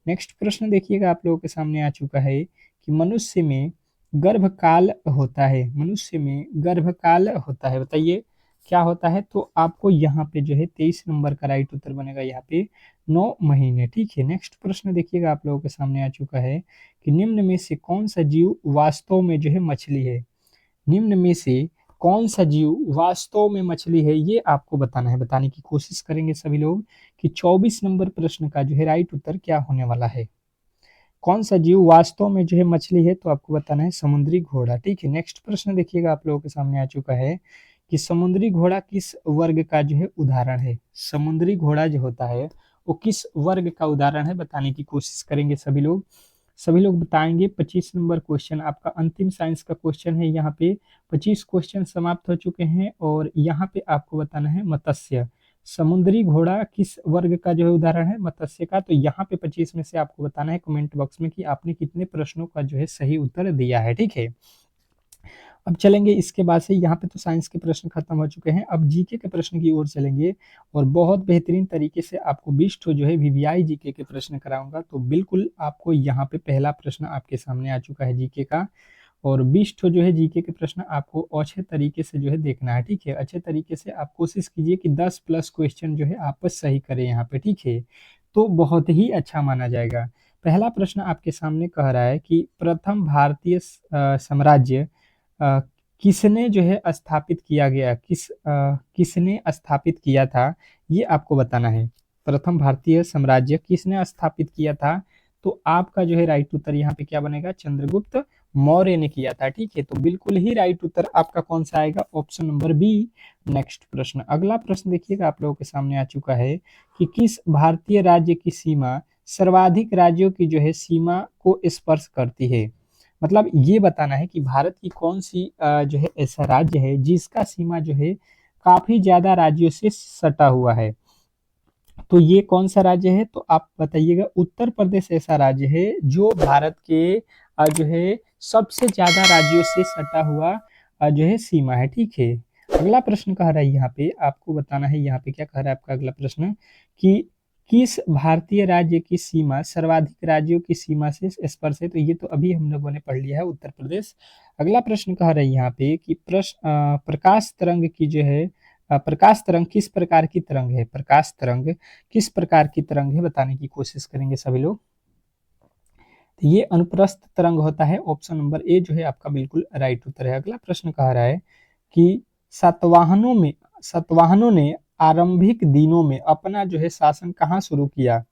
नेक्स्ट प्रश्न देखिएगा, आप लोगों के सामने आ चुका है कि मनुष्य में गर्भकाल होता है, मनुष्य में गर्भकाल होता है, बताइए क्या होता है, तो आपको यहाँ पे जो है 23 नंबर का राइट उत्तर बनेगा यहाँ पे 9 महीने। ठीक है, नेक्स्ट प्रश्न देखिएगा, आप लोगों के सामने आ चुका है कि निम्न में से कौन सा जीव वास्तव में जो है मछली है। निम्न में से कौन सा जीव वास्तव में मछली है, ये आपको बताना है, बताने की कोशिश करेंगे सभी लोग कि 24 नंबर प्रश्न का जो है राइट उत्तर क्या होने वाला है। कौन सा जीव वास्तव में जो है मछली है, तो आपको बताना है समुद्री घोड़ा। ठीक है, नेक्स्ट प्रश्न देखिएगा, आप लोगों के सामने आ चुका है कि समुद्री घोड़ा किस वर्ग का जो है उदाहरण है। समुद्री घोड़ा जो होता है वो किस वर्ग का उदाहरण है, बताने की कोशिश करेंगे सभी लोग बताएंगे। 25 नंबर क्वेश्चन आपका अंतिम साइंस का क्वेश्चन है। यहाँ पे 25 क्वेश्चन समाप्त हो चुके हैं और यहाँ पे आपको बताना है मत्स्य। समुद्री घोड़ा किस वर्ग का जो है उदाहरण है, मत्स्य का। तो यहाँ पे 25 में से आपको बताना है कमेंट बॉक्स में कि आपने कितने प्रश्नों का जो है सही उत्तर दिया है। ठीक है, अब चलेंगे इसके बाद से, यहाँ पे तो साइंस के प्रश्न खत्म हो चुके हैं, अब जीके के प्रश्न की ओर चलेंगे और बहुत बेहतरीन तरीके से आपको 20 ठो जो है वीवीआई जीके के प्रश्न कराऊंगा। तो बिल्कुल आपको यहाँ पे पहला प्रश्न आपके सामने आ चुका है जीके का, और 20 ठो जो है जीके के प्रश्न आपको अच्छे तरीके से जो है देखना है, ठीक है। अच्छे तरीके से आप कोशिश कीजिए कि 10 प्लस क्वेश्चन जो है आप सही करें यहाँ पे, ठीक है, तो बहुत ही अच्छा माना जाएगा। पहला प्रश्न आपके सामने कह रहा है कि प्रथम भारतीय साम्राज्य किसने जो है स्थापित किया गया, किसने स्थापित किया था, ये आपको बताना है। प्रथम भारतीय साम्राज्य किसने स्थापित किया था, तो आपका जो है राइट उत्तर यहाँ पे क्या बनेगा, चंद्रगुप्त मौर्य ने किया था, ठीक है। तो बिल्कुल ही राइट उत्तर आपका कौन सा आएगा, ऑप्शन नंबर बी। नेक्स्ट प्रश्न, अगला प्रश्न देखिएगा आप लोगों के सामने आ चुका है कि किस भारतीय राज्य की सीमा सर्वाधिक राज्यों की जो है सीमा को स्पर्श करती है। मतलब ये बताना है कि भारत की कौन सी जो है ऐसा राज्य है जिसका सीमा जो है काफी ज्यादा राज्यों से सटा हुआ है। तो ये कौन सा राज्य है, तो आप बताइएगा। उत्तर प्रदेश ऐसा राज्य है जो भारत के जो है सबसे ज्यादा राज्यों से सटा हुआ जो है सीमा है, ठीक है। अगला प्रश्न कह रहा है यहाँ पे आपको बताना है, यहाँ पे क्या कह रहा है आपका अगला प्रश्न कि किस भारतीय राज्य की सीमा सर्वाधिक राज्यों की सीमा से स्पर्श है। तो ये तो अभी हम लोगों ने पढ़ लिया है, उत्तर प्रदेश। अगला प्रश्न कह रहा है यहाँ पे कि प्रकाश तरंग की जो है प्रकाश तरंग किस प्रकार की तरंग है, प्रकाश तरंग किस प्रकार की तरंग है बताने की कोशिश करेंगे सभी लोग। तो ये अनुप्रस्थ तरंग होता है, ऑप्शन नंबर ए जो है आपका बिल्कुल राइट उत्तर है। अगला प्रश्न कह रहा है कि सातवाहनों ने आरंभिक दिनों में अपना जो है शासन कहाँ शुरू किया।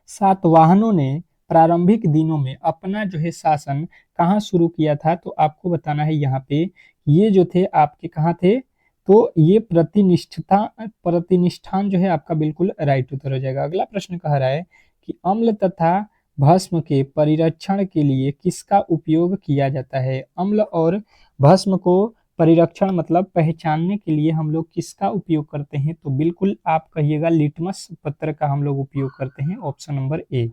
सातवाहनों ने प्रारंभिक दिनों में अपना जो है शासन कहाँ शुरू किया था, तो आपको बताना है यहाँ पे ये जो थे आपके कहाँ थे, तो ये प्रतिनिष्ठान जो है आपका बिल्कुल राइट उत्तर हो जाएगा। अगला प्रश्न कह रहा है कि अम्ल तथा भस्म के परिरक्षण के लिए किसका उपयोग किया जाता है। अम्ल और भस्म को परिरक्षण मतलब पहचानने के लिए हम लोग किसका उपयोग करते हैं, तो बिल्कुल आप कहिएगा लिटमस पत्र का हम लोग उपयोग करते हैं, ऑप्शन नंबर ए।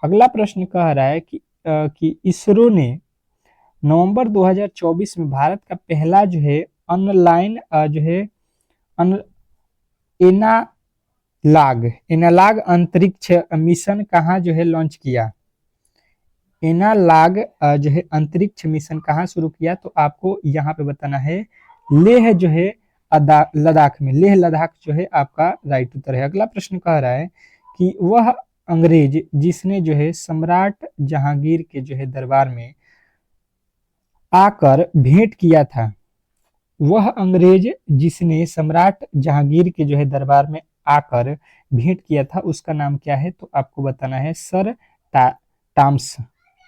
अगला प्रश्न कह रहा है कि इसरो ने नवंबर 2024 में भारत का पहला जो है ऑनलाइन जो है एनालॉग अंतरिक्ष मिशन कहाँ जो है लॉन्च किया। एनालॉग जो है अंतरिक्ष मिशन कहाँ शुरू किया, तो आपको यहाँ पे बताना है लेह जो है लद्दाख में, लेह लद्दाख जो है आपका राइट उत्तर है। अगला प्रश्न कह रहा है कि वह अंग्रेज जिसने जो है सम्राट जहांगीर के जो है दरबार में आकर भेंट किया था, वह अंग्रेज जिसने सम्राट जहांगीर के जो है दरबार में आकर भेंट किया था उसका नाम क्या है, तो आपको बताना है सर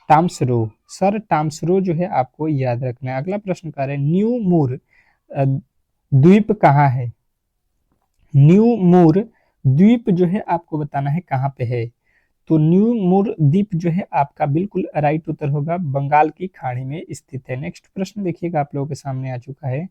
टाम्सरो, सर टाम्सरो जो है आपको याद रखना है। अगला प्रश्न कर रहे हैं न्यू मूर द्वीप कहाँ है। न्यू मूर द्वीप जो है आपको बताना है कहाँ पे है, तो न्यू मूर द्वीप जो है आपका बिल्कुल राइट उत्तर होगा, बंगाल की खाड़ी में स्थित है। नेक्स्ट प्रश्न देखिएगा आप लोगों के सामने आ चुका है,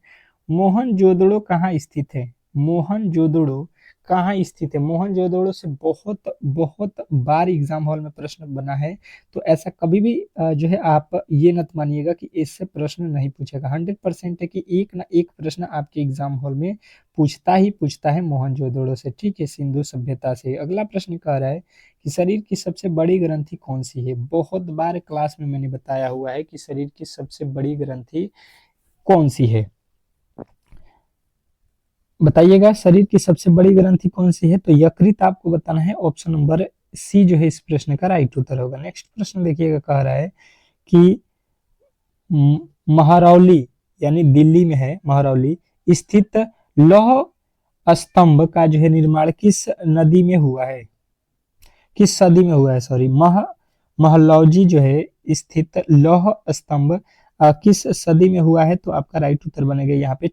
मोहनजोदड़ो कहाँ स्थित है। मोहनजोदड़ो कहाँ स्थित है। मोहनजोदड़ो से बहुत बहुत बार एग्जाम हॉल में प्रश्न बना है, तो ऐसा कभी भी जो है आप ये मत मानिएगा कि इससे प्रश्न नहीं पूछेगा। 100% है कि एक ना एक प्रश्न आपके एग्जाम हॉल में पूछता है मोहनजोदड़ो से, ठीक है, सिंधु सभ्यता से। अगला प्रश्न कह रहा है कि शरीर की सबसे बड़ी ग्रंथि कौन सी है। बहुत बार क्लास में मैंने बताया हुआ है कि शरीर की सबसे बड़ी ग्रंथि कौन सी है, बताइएगा शरीर की सबसे बड़ी ग्रंथि कौन सी है, तो यकृत आपको बताना है, ऑप्शन नंबर सी जो है इस प्रश्न का राइट उत्तर होगा। नेक्स्ट प्रश्न देखिएगा कह रहा है कि महरौली यानी दिल्ली में है महरौली स्थित लौह स्तंभ का जो है निर्माण किस नदी में हुआ है, किस सदी में हुआ है, सॉरी महलौजी जो है स्थित लौह स्तंभ किस सदी में हुआ है, तो आपका राइट उत्तर बनेगा यहाँ पे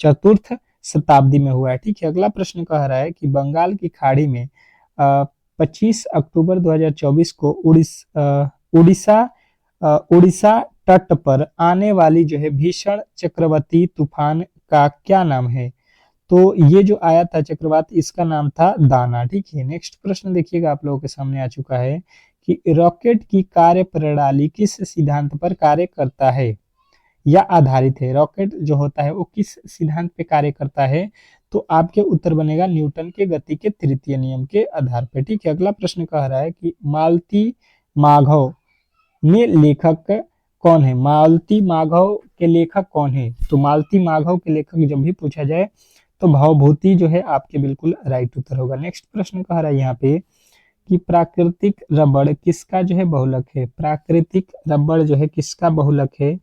चतुर्थ शताब्दी में हुआ है, ठीक है। अगला प्रश्न कह रहा है कि बंगाल की खाड़ी में 25 अक्टूबर 2024 को उड़ीसा तट पर आने वाली जो है भीषण चक्रवाती तूफान का क्या नाम है, तो ये जो आया था चक्रवात इसका नाम था दाना, ठीक है। नेक्स्ट प्रश्न देखिएगा आप लोगों के सामने आ चुका है कि रॉकेट की कार्य प्रणाली किस सिद्धांत पर कार्य करता है। या आधारित है? रॉकेट जो होता है वो किस सिद्धांत पे कार्य करता है? तो आपके उत्तर बनेगा न्यूटन के गति के तृतीय नियम के आधार पे। ठीक है, अगला प्रश्न कह रहा है कि मालती माघव में लेखक कौन है? मालती माघव के लेखक कौन है? तो मालती माघव के लेखक जब भी पूछा जाए तो भवभूति जो है आपके बिल्कुल राइट उत्तर होगा। नेक्स्ट प्रश्न कह रहा है यहाँ पे कि प्राकृतिक रबड़ किसका जो है बहुलक है? प्राकृतिक रबड़ जो है किसका बहुलक है?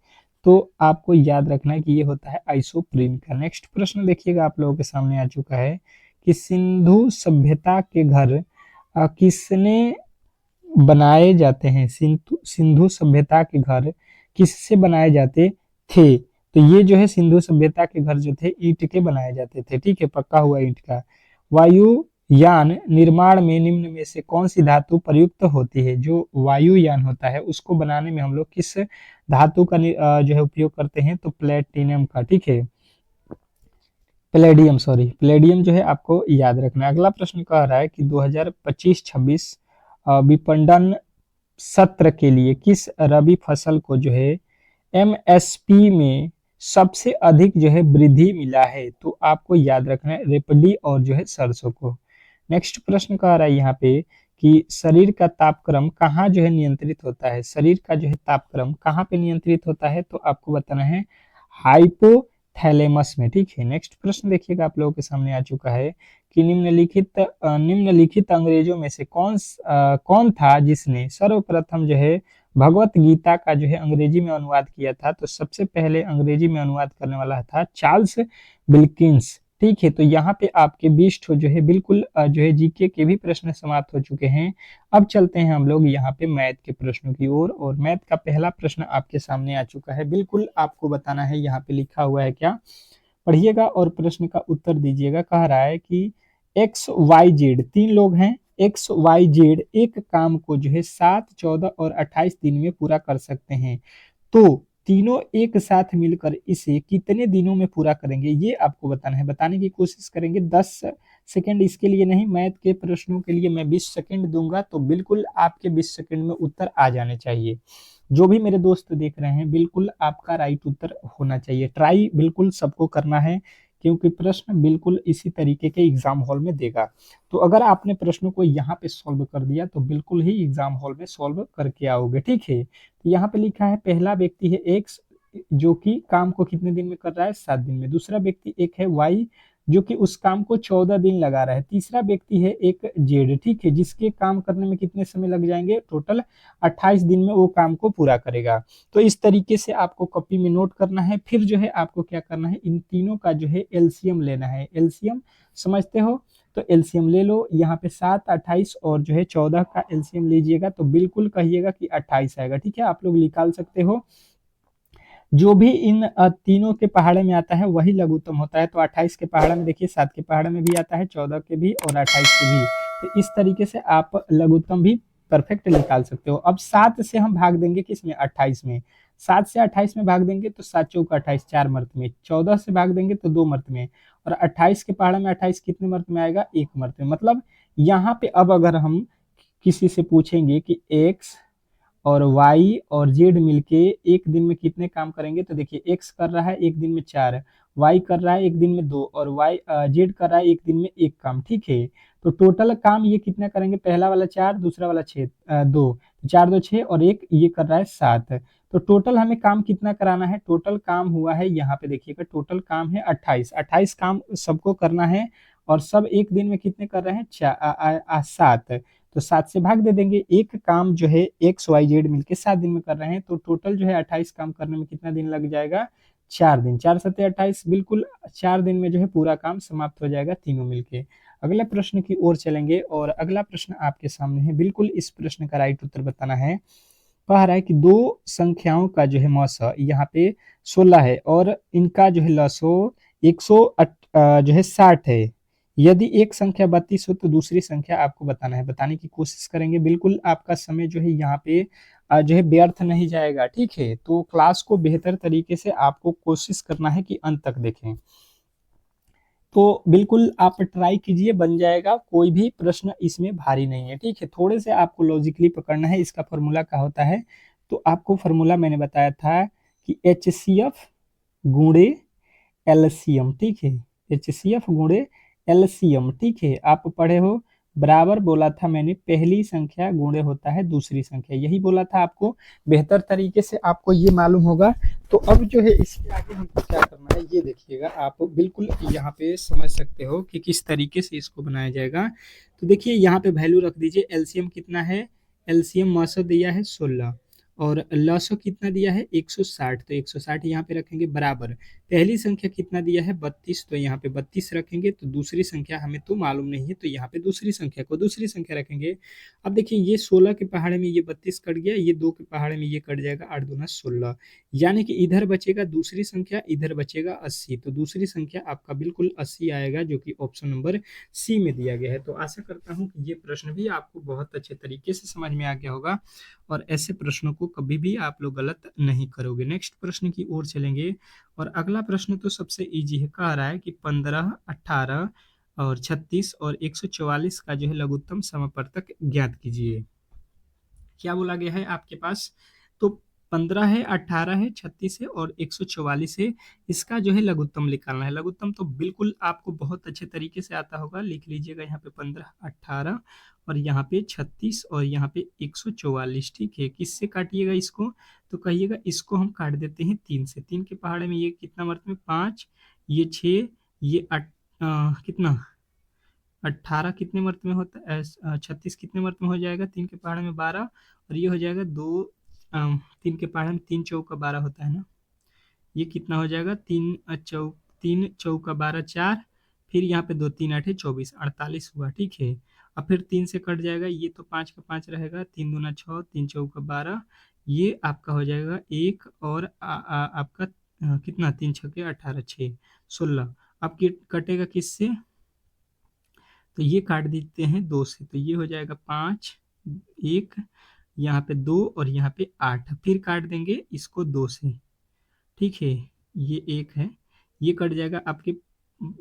तो आपको याद रखना है कि ये होता है आइसोप्रीन का। नेक्स्ट प्रश्न देखिएगा आप लोगों के सामने आ चुका है कि सिंधु सभ्यता के घर किसने बनाए जाते हैं? सिंधु सिंधु सभ्यता के घर किससे बनाए जाते थे? तो ये जो है सिंधु सभ्यता के घर जो थे ईंट के बनाए जाते थे। ठीक है, पक्का हुआ ईंट का। वायुयान निर्माण में निम्न में से कौन सी धातु प्रयुक्त होती है? जो वायुयान होता है उसको बनाने में हम लोग किस धातु का जो है उपयोग करते हैं? तो प्लेटिनम का। ठीक है, प्लेडियम, सॉरी प्लेडियम जो है आपको याद रखना है। अगला प्रश्न कह रहा है कि 2025-26 विपणन सत्र के लिए किस रबी फसल को जो है एमएसपी में सबसे अधिक जो है वृद्धि मिला है? तो आपको याद रखना है रेपडी और जो है सरसों को। नेक्स्ट प्रश्न कह रहा है यहाँ पे कि शरीर का तापक्रम कहाँ जो है नियंत्रित होता है? शरीर का जो है तापक्रम कहाँ पे नियंत्रित होता है? तो आपको बताना है हाइपोथैलेमस में। ठीक है, नेक्स्ट प्रश्न देखिएगा आप लोगों के सामने आ चुका है कि निम्नलिखित अंग्रेजों में से कौन था जिसने सर्वप्रथम जो है भगवत गीता का जो है अंग्रेजी में अनुवाद किया था? तो सबसे पहले अंग्रेजी में अनुवाद करने वाला था चार्ल्स विल्किंस। ठीक है, तो यहाँ पे आपके 20 ठो जो है बिल्कुल जो है जीके के भी प्रश्न समाप्त हो चुके हैं। अब चलते हैं हम लोग यहाँ पे मैथ के प्रश्नों की ओर, और मैथ का पहला प्रश्न आपके सामने आ चुका है। बिल्कुल आपको बताना है यहाँ पे लिखा हुआ है क्या, पढ़िएगा और प्रश्न का उत्तर दीजिएगा। कह रहा है कि एक्स वाई जेड, तीन लोग हैं, एक्स वाई जेड एक काम को जो है 7, 14 और 28 दिन में पूरा कर सकते हैं। तो तीनों एक साथ मिलकर इसे कितने दिनों में पूरा करेंगे, ये आपको बताना है। बताने की कोशिश करेंगे। 10 सेकंड इसके लिए नहीं, मैथ के प्रश्नों के लिए मैं 20 सेकंड दूंगा, तो बिल्कुल आपके 20 सेकंड में उत्तर आ जाने चाहिए। जो भी मेरे दोस्त देख रहे हैं, बिल्कुल आपका राइट उत्तर होना चाहिए। ट्राई बिल्कुल सबको करना है, क्योंकि प्रश्न बिल्कुल इसी तरीके के एग्जाम हॉल में देगा। तो अगर आपने प्रश्नों को यहाँ पे सॉल्व कर दिया तो बिल्कुल ही एग्जाम हॉल में सॉल्व करके आओगे। ठीक है, तो यहाँ पे लिखा है पहला व्यक्ति है एक्स जो कि काम को कितने दिन में कर रहा है? 7 दिन में। दूसरा व्यक्ति एक है वाई जो कि उस काम को 14 दिन लगा रहा है। तीसरा व्यक्ति है एक जेड, ठीक है, जिसके काम करने में कितने समय लग जाएंगे? टोटल 28 दिन में वो काम को पूरा करेगा। तो इस तरीके से आपको कॉपी में नोट करना है। फिर जो है आपको क्या करना है, इन तीनों का जो है एलसीएम लेना है। एलसीएम समझते हो? तो एलसीएम ले लो। यहाँ पे 7, 28 और जो है 14 का एलसीएम लीजिएगा तो बिल्कुल कहिएगा कि 28 आएगा। ठीक है, आप लोग निकाल सकते हो। जो भी इन तीनों के पहाड़े में आता है वही लघुत्तम होता है। तो 28 के पहाड़े में देखिए 7 के पहाड़े में भी आता है, 14 के भी और 28 के भी। तो इस तरीके से आप लघुत्तम भी परफेक्ट निकाल सकते हो। अब 7 से हम भाग देंगे किसमें? 28 में। 7 से 28 में भाग देंगे तो 7 चौका 28, 4 मर्त में। 14 से भाग देंगे तो 2 मर्त में। और 28 के पहाड़े में 28 कितने मर्त में आएगा? 1 मर्त में। मतलब यहाँ पे अब अगर हम किसी से पूछेंगे कि एक्स और y और z मिलके एक दिन में कितने काम करेंगे, तो देखिए x कर रहा है एक दिन में 4, y कर रहा है एक दिन में 2 और z कर रहा है एक दिन में 1 काम। ठीक है, तो टोटल काम ये कितना करेंगे? पहला वाला 4, दूसरा वाला 6, 2, 4 2 6 और एक ये कर रहा है 7। तो टोटल हमें काम कितना कराना है? टोटल काम हुआ है यहाँ पे देखिएगा, टोटल काम है 28। 28 काम सबको करना है और सब एक दिन में कितने कर रहे हैं? 7। तो 7 से भाग दे देंगे। एक काम जो है एक्स वाई जेड मिलके 7 दिन में कर रहे हैं, तो टोटल जो है 28 काम करने में कितना दिन लग जाएगा? 4 दिन। 4 सत्ते 28, बिल्कुल 4 दिन में जो है पूरा काम समाप्त हो जाएगा तीनों मिलके। अगले प्रश्न की ओर चलेंगे और अगला प्रश्न आपके सामने है। बिल्कुल इस प्रश्न का राइट उत्तर बताना है। कह रहा है कि दो संख्याओं का जो है मौसा यहाँ पे 16 है और इनका जो है लसो 108 जो है 60 है। यदि एक संख्या 32 हो तो दूसरी संख्या आपको बताना है। बताने की कोशिश करेंगे। बिल्कुल आपका समय जो है यहाँ पे जो है व्यर्थ नहीं जाएगा। ठीक है, तो क्लास को बेहतर तरीके से आपको कोशिश करना है कि अंत तक देखें। तो बिल्कुल आप ट्राई कीजिए, बन जाएगा। कोई भी प्रश्न इसमें भारी नहीं है। ठीक है, थोड़े से आपको लॉजिकली पकड़ना है। इसका फॉर्मूला क्या होता है? तो आपको फॉर्मूला मैंने बताया था कि HCF गुणे एलसीएम, ठीक है, HCF गुणे एलसीएम, ठीक है, आप पढ़े हो, बराबर बोला था मैंने, पहली संख्या गुणे होता है दूसरी संख्या, यही बोला था आपको, बेहतर तरीके से आपको ये मालूम होगा। तो अब जो है इसके आगे हमको क्या करना है ये देखिएगा, आप बिल्कुल यहाँ पे समझ सकते हो कि किस तरीके से इसको बनाया जाएगा। तो देखिए यहाँ पे वैल्यू रख दीजिए, एलसीएम कितना है, एलसीएम मासो दिया है 16 और लसो कितना दिया है 160, तो 160 यहाँ पे रखेंगे बराबर, पहली संख्या कितना दिया है 32, तो यहाँ पे 32 रखेंगे, तो दूसरी संख्या हमें तो मालूम नहीं है, तो यहाँ पे दूसरी संख्या को दूसरी संख्या रखेंगे। अब देखिए ये 16 के पहाड़े में ये 32 कट गया, ये 2 के पहाड़े में ये कट जाएगा, 8 दूना 16, यानी कि इधर बचेगा दूसरी संख्या, इधर बचेगा 80, तो दूसरी संख्या आपका बिल्कुल 80 आएगा, जो कि ऑप्शन नंबर सी में दिया गया है। तो आशा करता हूँ कि ये प्रश्न भी आपको बहुत अच्छे तरीके से समझ में आ गया होगा और ऐसे प्रश्नों को कभी भी आप लोग गलत नहीं करोगे। नेक्स्ट प्रश्न की ओर चलेंगे और अगला प्रश्न तो सबसे इजी है, कह रहा है कि 15, 18 और 36 और 144 का जो है लघुत्तम समापवर्तक ज्ञात कीजिए। क्या बोला गया है आपके पास, तो 15 है, 18 है, 36 है और 144 है, इसका जो है लघुत्तम निकालना है। लघुत्तम तो बिल्कुल आपको बहुत अच्छे तरीके से आता होगा, लिख लीजिएगा यहाँ पे 15, 18 और यहाँ पे 36 और यहाँ पे 144, ठीक है। किससे काटिएगा इसको, तो कहिएगा इसको हम काट देते हैं 3 से, 3 के पहाड़े में ये कितना मर्त में 5, ये 6, ये कितना 18 कितने मर्त में होता है, 36 कितने मर्त में हो जाएगा, 3 के पहाड़े में 12 और ये हो जाएगा 2, 3 के पहाड़े में 3 चौका 12 होता है ना, ये कितना हो जाएगा 3 चौका 12 4, फिर यहाँ पे 2 3 8 24 48 हुआ, ठीक है। अब फिर 3 से कट जाएगा, ये तो 5 का 5 रहेगा, 3 दूना 6, 3 चौका 12, ये आपका हो जाएगा 1 और आपका कितना 3 छक्के 18 6 16, अब कटेगा किससे, तो ये काट देते हैं 2 से, तो ये हो जाएगा 5, 1, यहाँ पे 2 और यहाँ पे 8, फिर काट देंगे इसको 2 से, ठीक है, ये 1 है, ये कट जाएगा आपके,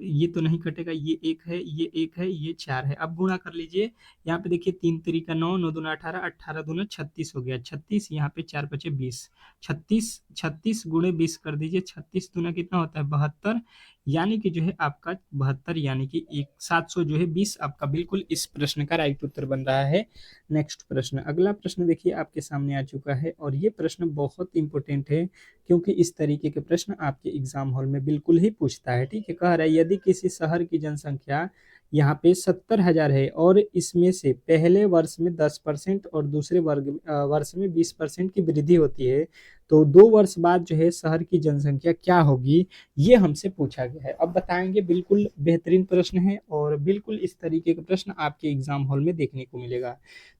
ये तो नहीं कटेगा, ये 1 है, ये 1 है, ये 4 है। अब गुणा कर लीजिए, यहाँ पे देखिए 3 तरीका 9, 9 दूना 18, 18 दूना 36 हो गया, 36, यहाँ पे 4 बचे 20, 36, 36 गुणे 20 कर दीजिए, 36 दूना कितना होता है 72, यानी कि जो है आपका 72, यानी कि 700 जो है 20 आपका बिल्कुल इस प्रश्न का राइट उत्तर बन रहा है। नेक्स्ट प्रश्न, अगला प्रश्न देखिए आपके सामने आ चुका है और ये प्रश्न बहुत इंपॉर्टेंट है, क्योंकि इस तरीके के प्रश्न आपके एग्जाम हॉल में बिल्कुल ही पूछता है, ठीक है। कह रहा है यदि किसी शहर की जनसंख्या यहाँ पे 70,000 है और इसमें से पहले वर्ष में 10% और दूसरे वर्ष में 20% की वृद्धि होती है, तो 2 वर्ष बाद जो है शहर की जनसंख्या क्या होगी, ये हमसे पूछा गया है। अब बताएंगे, बिल्कुल बेहतरीन प्रश्न है और बिल्कुल इस तरीके का प्रश्न आपके एग्जाम हॉल में देखने को मिलेगा।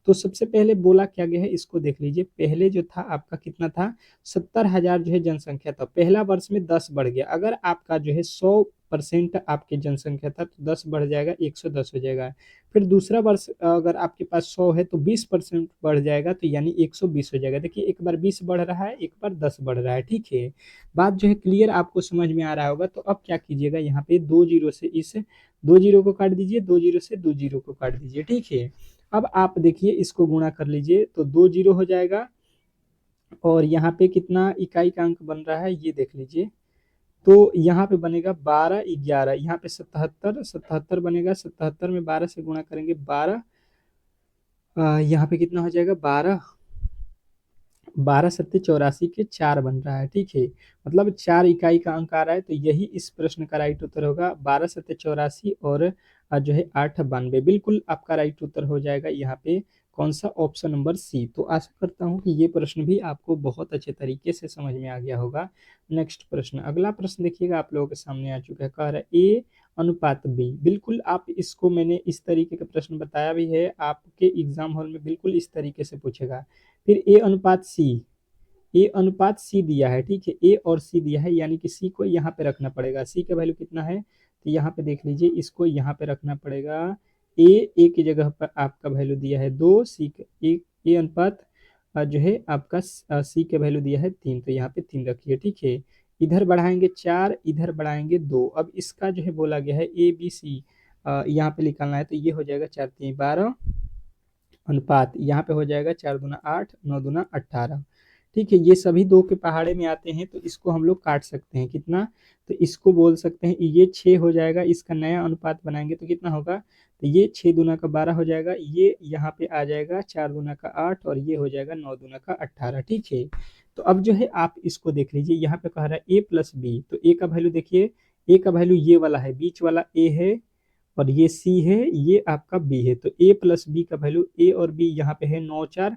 तो सबसे पहले बोला क्या गया है, इसको देख लीजिए, पहले जो था आपका कितना था 70,000 जो है जनसंख्या था, पहला वर्ष में 10 बढ़ गया, अगर आपका जो है 100% आपकी जनसंख्या था तो 10 बढ़ जाएगा 110 हो जाएगा, फिर दूसरा वर्ष अगर आपके पास 100 है तो 20% बढ़ जाएगा, तो यानी 120 हो जाएगा। देखिए एक बार 20 बढ़ रहा है, एक बार 10 बढ़ रहा है, ठीक है। बात जो है क्लियर आपको समझ में आ रहा होगा। तो अब क्या कीजिएगा, यहाँ पे 2 जीरो से इस 2 जीरो को काट दीजिए, 2 जीरो से 2 जीरो को काट दीजिए, ठीक है। अब आप देखिए इसको गुणा कर लीजिए, तो 2 जीरो हो जाएगा और यहाँ पे कितना इकाई का अंक बन रहा है ये देख लीजिए, तो यहाँ पे बनेगा 12 11, यहाँ पे 77 77 बनेगा, 77 में 12 से गुणा करेंगे 12, यहाँ पे कितना हो जाएगा 12, 12 सत्ते 84 के 4 बन रहा है, ठीक है, मतलब 4 इकाई का अंक आ रहा है, तो यही इस प्रश्न का राइट उत्तर होगा, 12 सत्ते 84 और जो है 8 92, बिल्कुल आपका राइट उत्तर हो जाएगा यहाँ पे कौन सा, ऑप्शन नंबर सी। तो आशा करता हूँ कि ये प्रश्न भी आपको बहुत अच्छे तरीके से समझ में आ गया होगा। नेक्स्ट प्रश्न, अगला प्रश्न देखिएगा आप लोगों के सामने आ चुका है, कह रहा है ए अनुपात बी, बिल्कुल आप इसको मैंने इस तरीके का प्रश्न बताया भी है, आपके एग्जाम हॉल में बिल्कुल इस तरीके से पूछेगा। फिर ए अनुपात सी, ए अनुपात सी दिया है, ठीक है, ए और सी दिया है, यानी कि सी को यहाँ पे रखना पड़ेगा, सी का वैल्यू कितना है, तो यहाँ पे देख लीजिए, इसको यहाँ पे रखना पड़ेगा, ए की जगह पर आपका वैल्यू दिया है 2, सी ए अनुपात जो है आपका सी का वैल्यू दिया है 3, तो यहाँ पे 3 रखिए, ठीक है। इधर बढ़ाएंगे 4, इधर बढ़ाएंगे 2, अब इसका जो है बोला गया है ए बी सी यहाँ पे निकालना है, तो ये हो जाएगा 4 3 12 अनुपात, यहाँ पे हो जाएगा 4 दूना 8 9 दूना 18, ठीक है, ये सभी 2 के पहाड़े में आते हैं, तो इसको हम लोग काट सकते हैं कितना, तो इसको बोल सकते हैं ये 6 हो जाएगा, इसका नया अनुपात बनाएंगे तो कितना होगा, तो ये 6 दूना का 12 हो जाएगा, ये यहाँ पे आ जाएगा 4 दूना का 8 और ये हो जाएगा 9 दूना का 18। ठीक है, तो अब जो है आप इसको देख लीजिए, यहाँ पे कह रहा है ए प्लस बी, तो ए का वैल्यू देखिए, ए का वैल्यू ये वाला है, बीच वाला ए है और ये सी है, ये आपका बी है, तो ए प्लस बी का वैल्यू, ए और बी यहाँ पे है 9 4,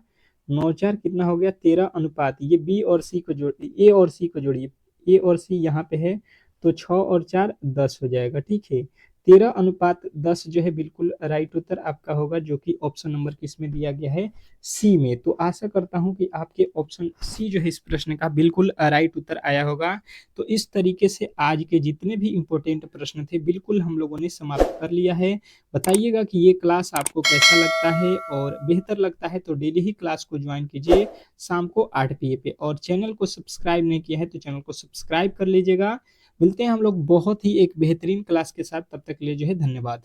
9 4 कितना हो गया 13 अनुपात, ये बी और सी को जोड़, ए और सी को जोड़िए, ए और सी यहाँ पे है, तो 6 और 4 10 हो जाएगा। ठीक है, 13:10 जो है बिल्कुल राइट उत्तर आपका होगा, जो कि ऑप्शन नंबर किसमें दिया गया है, सी में। तो आशा करता हूं कि आपके ऑप्शन सी जो है इस प्रश्न का बिल्कुल राइट उत्तर आया होगा। तो इस तरीके से आज के जितने भी इम्पोर्टेंट प्रश्न थे बिल्कुल हम लोगों ने समाप्त कर लिया है। बताइएगा कि ये क्लास आपको कैसा लगता है, और बेहतर लगता है तो डेली ही क्लास को ज्वाइन कीजिए शाम को 8 PM पे, और चैनल को सब्सक्राइब नहीं किया है तो चैनल को सब्सक्राइब कर लीजिएगा। मिलते हैं हम लोग बहुत ही एक बेहतरीन क्लास के साथ, तब तक के लिए जो है धन्यवाद।